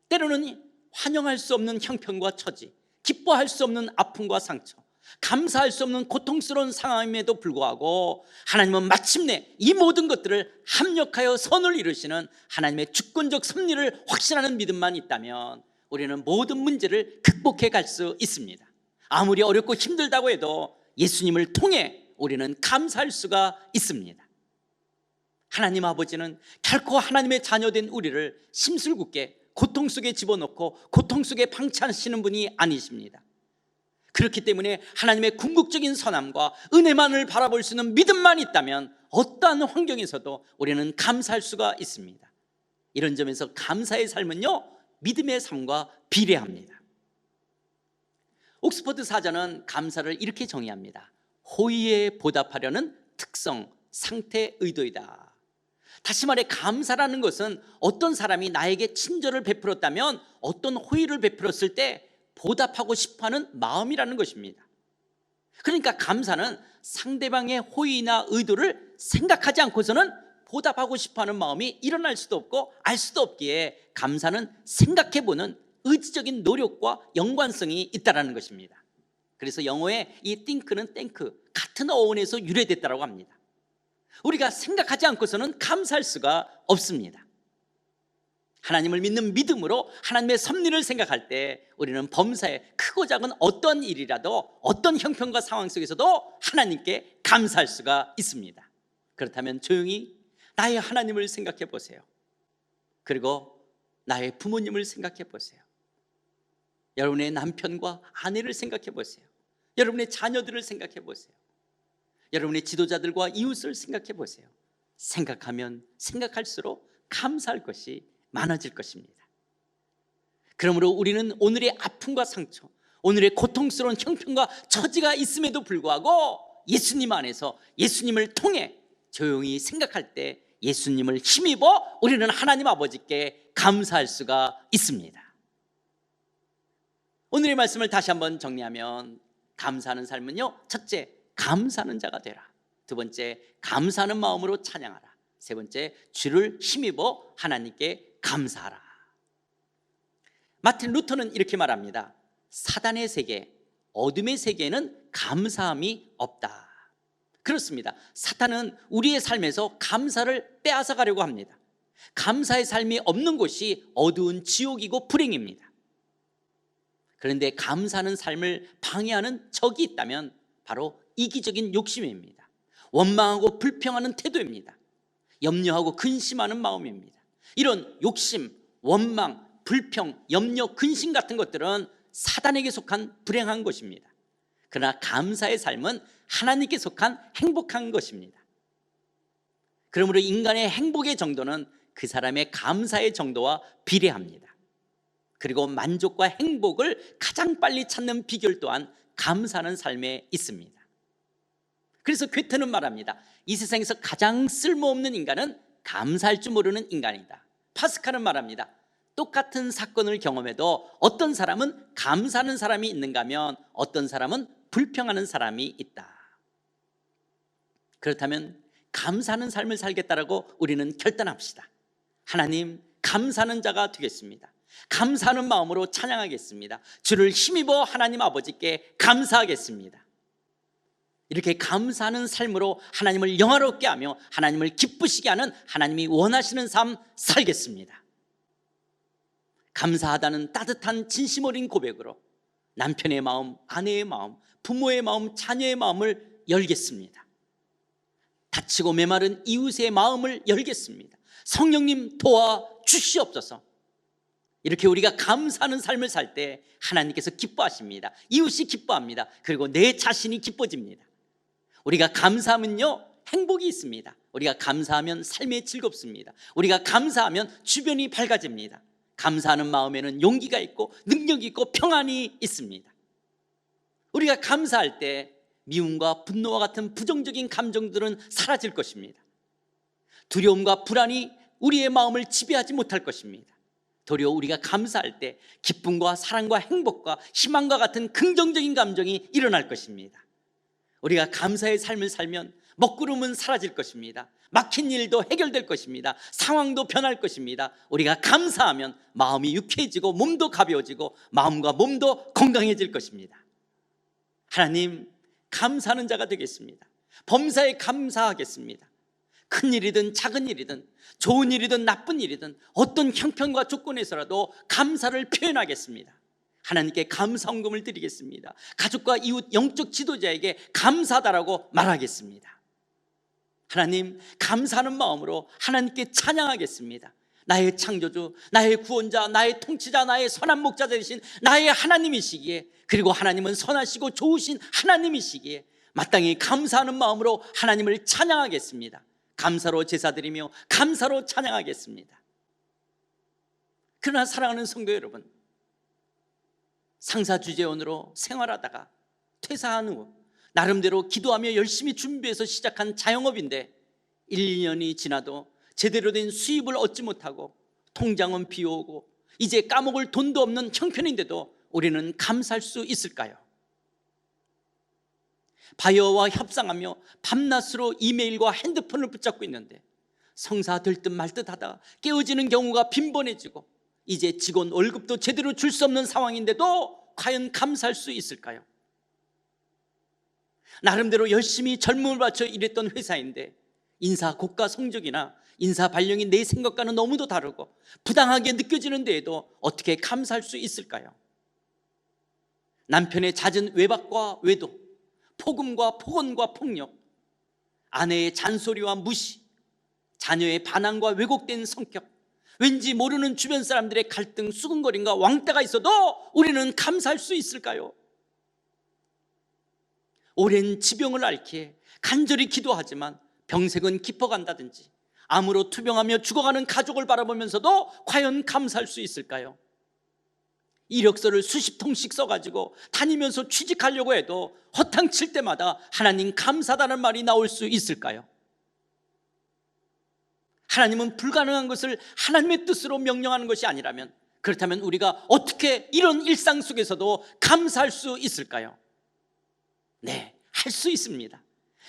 때로는 환영할 수 없는 형편과 처지, 기뻐할 수 없는 아픔과 상처, 감사할 수 없는 고통스러운 상황임에도 불구하고 하나님은 마침내 이 모든 것들을 합력하여 선을 이루시는 하나님의 주권적 섭리를 확신하는 믿음만 있다면 우리는 모든 문제를 극복해 갈 수 있습니다. 아무리 어렵고 힘들다고 해도 예수님을 통해 우리는 감사할 수가 있습니다. 하나님 아버지는 결코 하나님의 자녀된 우리를 심술궂게 고통 속에 집어넣고 고통 속에 방치하시는 분이 아니십니다. 그렇기 때문에 하나님의 궁극적인 선함과 은혜만을 바라볼 수 있는 믿음만 있다면 어떠한 환경에서도 우리는 감사할 수가 있습니다. 이런 점에서 감사의 삶은요, 믿음의 삶과 비례합니다. 옥스퍼드 사전은 감사를 이렇게 정의합니다. 호의에 보답하려는 특성, 상태, 의도이다. 다시 말해 감사라는 것은 어떤 사람이 나에게 친절을 베풀었다면, 어떤 호의를 베풀었을 때 보답하고 싶어하는 마음이라는 것입니다. 그러니까 감사는 상대방의 호의나 의도를 생각하지 않고서는 보답하고 싶어하는 마음이 일어날 수도 없고 알 수도 없기에 감사는 생각해보는 의지적인 노력과 연관성이 있다는 것입니다. 그래서 영어의 이 think는 thank, 같은 어원에서 유래됐다고 합니다. 우리가 생각하지 않고서는 감사할 수가 없습니다. 하나님을 믿는 믿음으로 하나님의 섭리를 생각할 때 우리는 범사에 크고 작은 어떤 일이라도 어떤 형편과 상황 속에서도 하나님께 감사할 수가 있습니다. 그렇다면 조용히 나의 하나님을 생각해 보세요. 그리고 나의 부모님을 생각해 보세요. 여러분의 남편과 아내를 생각해 보세요. 여러분의 자녀들을 생각해 보세요. 여러분의 지도자들과 이웃을 생각해 보세요. 생각하면 생각할수록 감사할 것이 많아질 것입니다. 그러므로 우리는 오늘의 아픔과 상처, 오늘의 고통스러운 형편과 처지가 있음에도 불구하고 예수님 안에서 예수님을 통해 조용히 생각할 때 예수님을 힘입어 우리는 하나님 아버지께 감사할 수가 있습니다. 오늘의 말씀을 다시 한번 정리하면 감사하는 삶은요, 첫째, 감사하는 자가 되라. 두 번째, 감사하는 마음으로 찬양하라. 세 번째, 주를 힘입어 하나님께 감사하라. 마틴 루터는 이렇게 말합니다. 사단의 세계, 어둠의 세계에는 감사함이 없다. 그렇습니다. 사탄은 우리의 삶에서 감사를 빼앗아 가려고 합니다. 감사의 삶이 없는 곳이 어두운 지옥이고 불행입니다. 그런데 감사하는 삶을 방해하는 적이 있다면 바로 이기적인 욕심입니다. 원망하고 불평하는 태도입니다. 염려하고 근심하는 마음입니다. 이런 욕심, 원망, 불평, 염려, 근심 같은 것들은 사단에게 속한 불행한 것입니다. 그러나 감사의 삶은 하나님께 속한 행복한 것입니다. 그러므로 인간의 행복의 정도는 그 사람의 감사의 정도와 비례합니다. 그리고 만족과 행복을 가장 빨리 찾는 비결 또한 감사하는 삶에 있습니다. 그래서 괴테는 말합니다. 이 세상에서 가장 쓸모없는 인간은 감사할 줄 모르는 인간이다. 파스칼은 말합니다. 똑같은 사건을 경험해도 어떤 사람은 감사하는 사람이 있는가 하면 어떤 사람은 불평하는 사람이 있다. 그렇다면 감사하는 삶을 살겠다라고 우리는 결단합시다. 하나님, 감사하는 자가 되겠습니다. 감사하는 마음으로 찬양하겠습니다. 주를 힘입어 하나님 아버지께 감사하겠습니다. 이렇게 감사하는 삶으로 하나님을 영화롭게 하며 하나님을 기쁘시게 하는 하나님이 원하시는 삶 살겠습니다. 감사하다는 따뜻한 진심 어린 고백으로 남편의 마음, 아내의 마음, 부모의 마음, 자녀의 마음을 열겠습니다. 다치고 메마른 이웃의 마음을 열겠습니다. 성령님 도와주시옵소서. 이렇게 우리가 감사하는 삶을 살 때 하나님께서 기뻐하십니다. 이웃이 기뻐합니다. 그리고 내 자신이 기뻐집니다. 우리가 감사하면요, 행복이 있습니다. 우리가 감사하면 삶이 즐겁습니다. 우리가 감사하면 주변이 밝아집니다. 감사하는 마음에는 용기가 있고 능력이 있고 평안이 있습니다. 우리가 감사할 때 미움과 분노와 같은 부정적인 감정들은 사라질 것입니다. 두려움과 불안이 우리의 마음을 지배하지 못할 것입니다. 도리어 우리가 감사할 때 기쁨과 사랑과 행복과 희망과 같은 긍정적인 감정이 일어날 것입니다. 우리가 감사의 삶을 살면 먹구름은 사라질 것입니다. 막힌 일도 해결될 것입니다. 상황도 변할 것입니다. 우리가 감사하면 마음이 유쾌해지고 몸도 가벼워지고 마음과 몸도 건강해질 것입니다. 하나님, 감사하는 자가 되겠습니다. 범사에 감사하겠습니다. 큰 일이든 작은 일이든 좋은 일이든 나쁜 일이든 어떤 형편과 조건에서라도 감사를 표현하겠습니다. 하나님께 감사헌금을 드리겠습니다. 가족과 이웃 영적 지도자에게 감사하다라고 말하겠습니다. 하나님, 감사하는 마음으로 하나님께 찬양하겠습니다. 나의 창조주, 나의 구원자, 나의 통치자, 나의 선한 목자 되신 나의 하나님이시기에, 그리고 하나님은 선하시고 좋으신 하나님이시기에 마땅히 감사하는 마음으로 하나님을 찬양하겠습니다. 감사로 제사드리며 감사로 찬양하겠습니다. 그러나 사랑하는 성도 여러분, 상사주재원으로 생활하다가 퇴사한 후 나름대로 기도하며 열심히 준비해서 시작한 자영업인데 1, 2년이 지나도 제대로 된 수입을 얻지 못하고 통장은 비오고 이제 까먹을 돈도 없는 형편인데도 우리는 감사할 수 있을까요? 바이어와 협상하며 밤낮으로 이메일과 핸드폰을 붙잡고 있는데 성사 될 듯 말 듯 하다 깨어지는 경우가 빈번해지고 이제 직원 월급도 제대로 줄 수 없는 상황인데도 과연 감사할 수 있을까요? 나름대로 열심히 젊음을 바쳐 일했던 회사인데 인사 고가 성적이나 인사 발령이 내 생각과는 너무도 다르고 부당하게 느껴지는 데에도 어떻게 감사할 수 있을까요? 남편의 잦은 외박과 외도, 폭음과 폭언과 폭력, 아내의 잔소리와 무시, 자녀의 반항과 왜곡된 성격, 왠지 모르는 주변 사람들의 갈등, 수근거림과 왕따가 있어도 우리는 감사할 수 있을까요? 오랜 지병을 앓기에 간절히 기도하지만 병색은 깊어간다든지 암으로 투병하며 죽어가는 가족을 바라보면서도 과연 감사할 수 있을까요? 이력서를 수십 통씩 써가지고 다니면서 취직하려고 해도 허탕칠 때마다 하나님 감사하다는 말이 나올 수 있을까요? 하나님은 불가능한 것을 하나님의 뜻으로 명령하는 것이 아니라면, 그렇다면 우리가 어떻게 이런 일상 속에서도 감사할 수 있을까요? 네, 할 수 있습니다.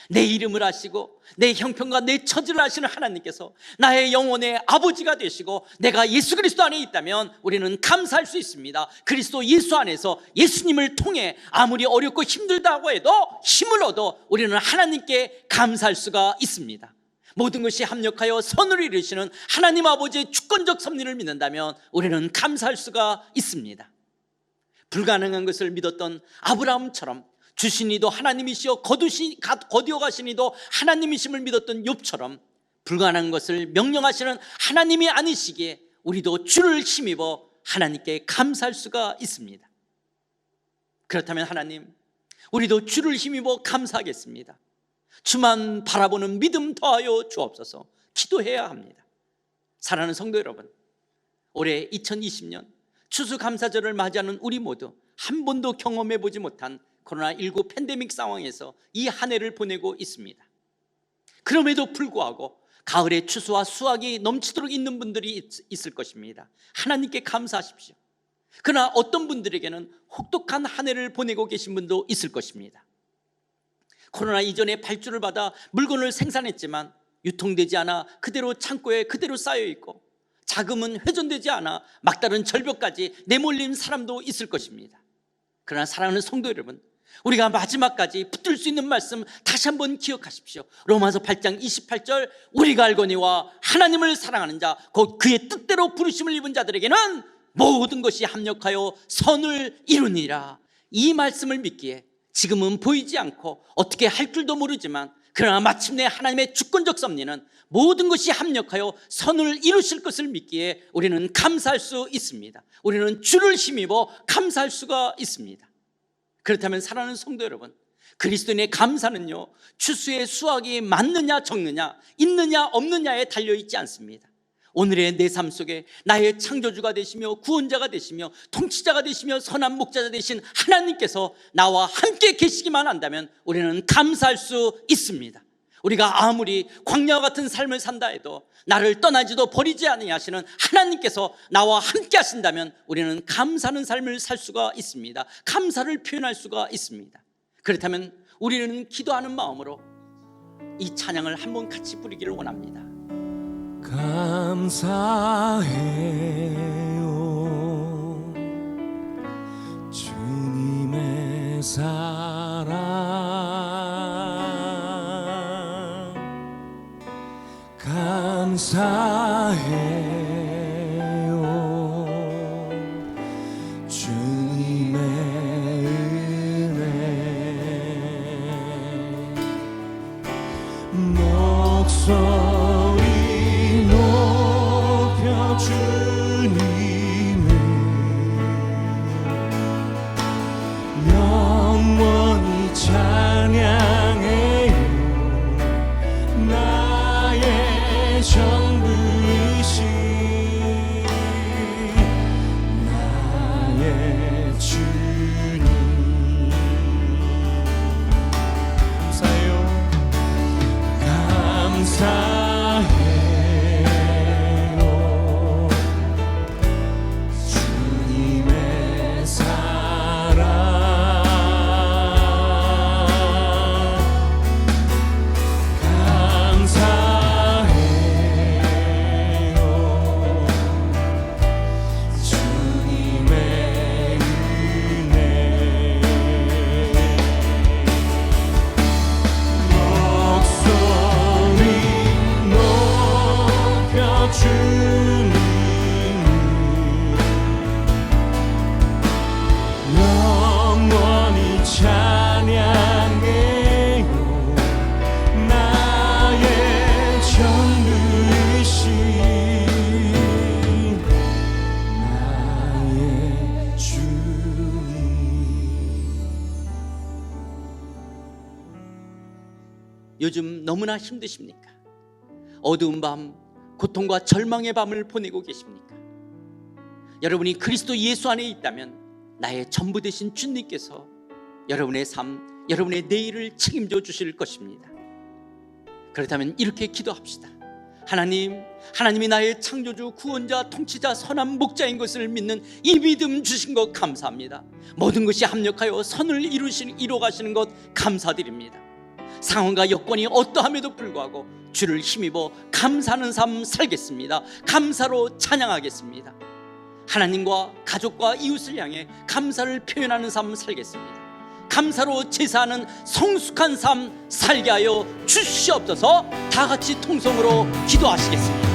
내 이름을 아시고 내 형편과 내 처지를 아시는 하나님께서 나의 영혼의 아버지가 되시고 내가 예수 그리스도 안에 있다면 우리는 감사할 수 있습니다. 그리스도 예수 안에서 예수님을 통해 아무리 어렵고 힘들다고 해도 힘을 얻어 우리는 하나님께 감사할 수가 있습니다. 모든 것이 합력하여 선을 이루시는 하나님 아버지의 주권적 섭리를 믿는다면 우리는 감사할 수가 있습니다. 불가능한 것을 믿었던 아브라함처럼 주신 이도 하나님이시여 거두어 가신 이도 하나님이심을 믿었던 욥처럼 불가능한 것을 명령하시는 하나님이 아니시기에 우리도 주를 힘입어 하나님께 감사할 수가 있습니다. 그렇다면 하나님, 우리도 주를 힘입어 감사하겠습니다. 주만 바라보는 믿음 더하여 주옵소서. 기도해야 합니다. 사랑하는 성도 여러분, 올해 2020년 추수감사절을 맞이하는 우리 모두 한 번도 경험해 보지 못한 코로나19 팬데믹 상황에서 이 한 해를 보내고 있습니다. 그럼에도 불구하고 가을에 추수와 수확이 넘치도록 있는 분들이 있을 것입니다. 하나님께 감사하십시오. 그러나 어떤 분들에게는 혹독한 한 해를 보내고 계신 분도 있을 것입니다. 코로나 이전에 발주를 받아 물건을 생산했지만 유통되지 않아 그대로 창고에 그대로 쌓여 있고 자금은 회전되지 않아 막다른 절벽까지 내몰린 사람도 있을 것입니다. 그러나 사랑하는 성도 여러분, 우리가 마지막까지 붙들 수 있는 말씀 다시 한번 기억하십시오. 로마서 8장 28절, 우리가 알거니와 하나님을 사랑하는 자 곧 그의 뜻대로 부르심을 입은 자들에게는 모든 것이 합력하여 선을 이루니라. 이 말씀을 믿기에 지금은 보이지 않고 어떻게 할 줄도 모르지만 그러나 마침내 하나님의 주권적 섭리는 모든 것이 합력하여 선을 이루실 것을 믿기에 우리는 감사할 수 있습니다. 우리는 주를 힘입어 감사할 수가 있습니다. 그렇다면 사랑하는 성도 여러분, 그리스도인의 감사는요, 추수의 수확이 많느냐 적느냐, 있느냐 없느냐에 달려있지 않습니다. 오늘의 내 삶 속에 나의 창조주가 되시며 구원자가 되시며 통치자가 되시며 선한 목자가 되신 하나님께서 나와 함께 계시기만 한다면 우리는 감사할 수 있습니다. 우리가 아무리 광야와 같은 삶을 산다 해도 나를 떠나지도 버리지 아니하시는 하나님께서 나와 함께 하신다면 우리는 감사하는 삶을 살 수가 있습니다. 감사를 표현할 수가 있습니다. 그렇다면 우리는 기도하는 마음으로 이 찬양을 한번 같이 부르기를 원합니다. 감사해요 주님의 사랑 감사해요 주님의 은혜 목소리 높여 주님을 영원히 찬양해요 나의 전부이신 나의 주님 감사해요 주님의 사랑 감사해요 주님의 은혜 목소리 높여 주님을 영원히 찬양해요 나의 전부이신 나의 주님. 요즘 너무나 힘드십니까? 어두운 밤, 고통과 절망의 밤을 보내고 계십니까? 여러분이 그리스도 예수 안에 있다면 나의 전부 되신 주님께서 여러분의 삶, 여러분의 내일을 책임져 주실 것입니다. 그렇다면 이렇게 기도합시다. 하나님, 하나님이 나의 창조주, 구원자, 통치자, 선한 목자인 것을 믿는 이 믿음 주신 것 감사합니다. 모든 것이 합력하여 선을 이루가시는 것 감사드립니다. 상황과 여건이 어떠함에도 불구하고 주를 힘입어 감사하는 삶 살겠습니다. 감사로 찬양하겠습니다. 하나님과 가족과 이웃을 향해 감사를 표현하는 삶 살겠습니다. 감사로 제사하는 성숙한 삶 살게 하여 주시옵소서. 다 같이 통성으로 기도하시겠습니다.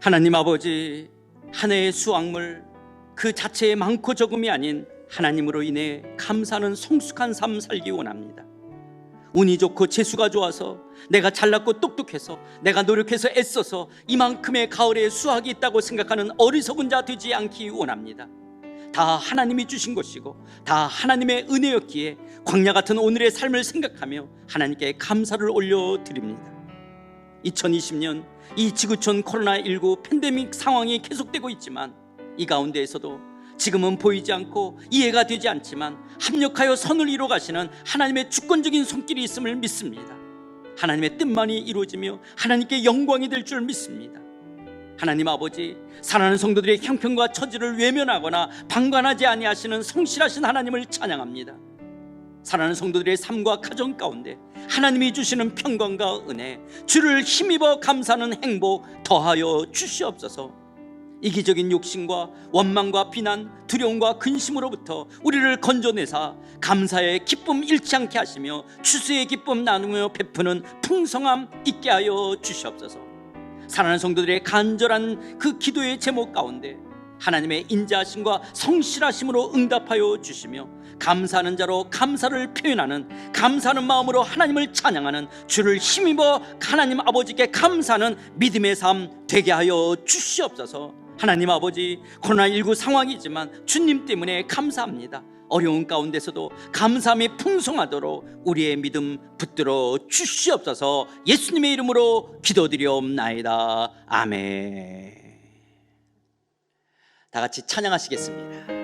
하나님 아버지, 한 해의 수확물 그 자체의 많고 적음이 아닌 하나님으로 인해 감사하는 성숙한 삶 살기 원합니다. 운이 좋고 재수가 좋아서, 내가 잘났고 똑똑해서, 내가 노력해서 애써서 이만큼의 가을에 수확이 있다고 생각하는 어리석은 자 되지 않기 원합니다. 다 하나님이 주신 것이고 다 하나님의 은혜였기에 광야 같은 오늘의 삶을 생각하며 하나님께 감사를 올려드립니다. 2020년 이 지구촌 코로나19 팬데믹 상황이 계속되고 있지만, 이 가운데에서도 지금은 보이지 않고 이해가 되지 않지만 합력하여 선을 이루어 가시는 하나님의 주권적인 손길이 있음을 믿습니다. 하나님의 뜻만이 이루어지며 하나님께 영광이 될 줄 믿습니다. 하나님 아버지, 사랑하는 성도들의 형편과 처지를 외면하거나 방관하지 아니하시는 성실하신 하나님을 찬양합니다. 사랑하는 성도들의 삶과 가정 가운데 하나님이 주시는 평강과 은혜, 주를 힘입어 감사하는 행복 더하여 주시옵소서. 이기적인 욕심과 원망과 비난, 두려움과 근심으로부터 우리를 건져내사 감사의 기쁨 잃지 않게 하시며 추수의 기쁨 나누며 베푸는 풍성함 있게 하여 주시옵소서. 사랑하는 성도들의 간절한 그 기도의 제목 가운데 하나님의 인자하심과 성실하심으로 응답하여 주시며, 감사하는 자로 감사를 표현하는, 감사하는 마음으로 하나님을 찬양하는, 주를 힘입어 하나님 아버지께 감사하는 믿음의 삶 되게 하여 주시옵소서. 하나님 아버지, 코로나19 상황이지만 주님 때문에 감사합니다. 어려운 가운데서도 감사함이 풍성하도록 우리의 믿음 붙들어 주시옵소서. 예수님의 이름으로 기도드리옵나이다. 아멘. 다 같이 찬양하시겠습니다.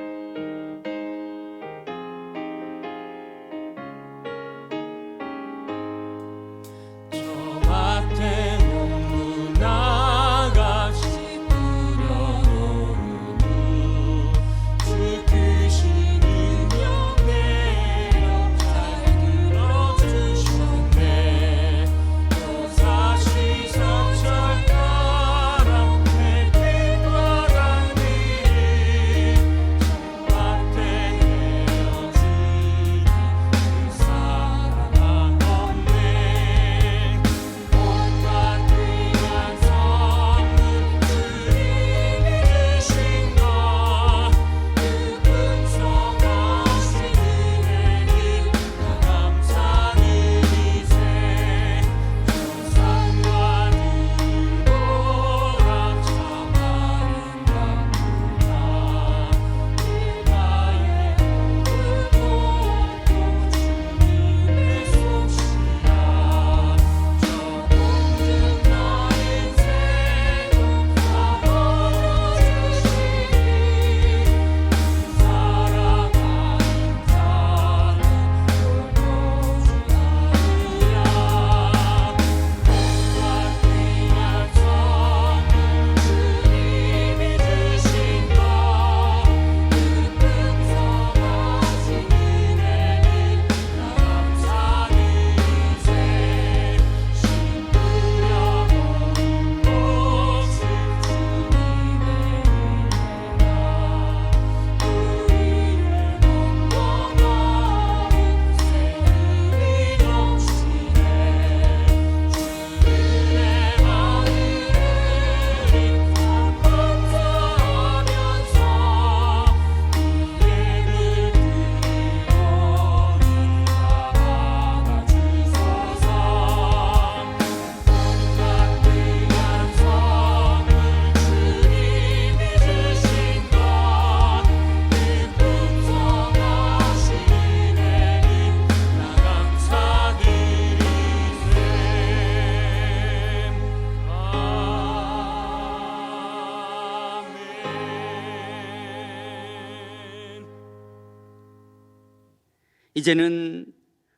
이제는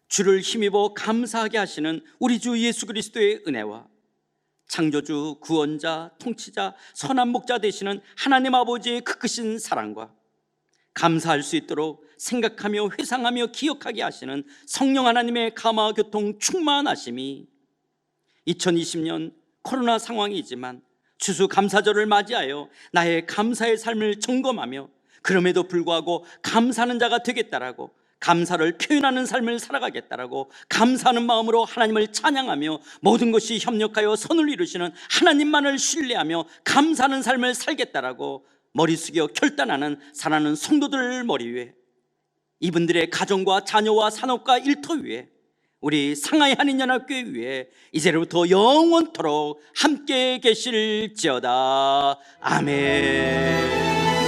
주를 힘입어 감사하게 하시는 우리 주 예수 그리스도의 은혜와 창조주, 구원자, 통치자, 선한 목자 되시는 하나님 아버지의 그 크신 사랑과 감사할 수 있도록 생각하며 회상하며 기억하게 하시는 성령 하나님의 감화 교통 충만하심이 2020년 코로나 상황이지만 추수감사절을 맞이하여 나의 감사의 삶을 점검하며 그럼에도 불구하고 감사하는 자가 되겠다라고 감사를 표현하는 삶을 살아가겠다라고 감사하는 마음으로 하나님을 찬양하며 모든 것이 협력하여 선을 이루시는 하나님만을 신뢰하며 감사하는 삶을 살겠다라고 머리 숙여 결단하는 사랑하는 성도들 머리 위에, 이분들의 가정과 자녀와 산업과 일터 위에, 우리 상하이 한인연합교회 위에 이제로부터 영원토록 함께 계실지어다. 아멘.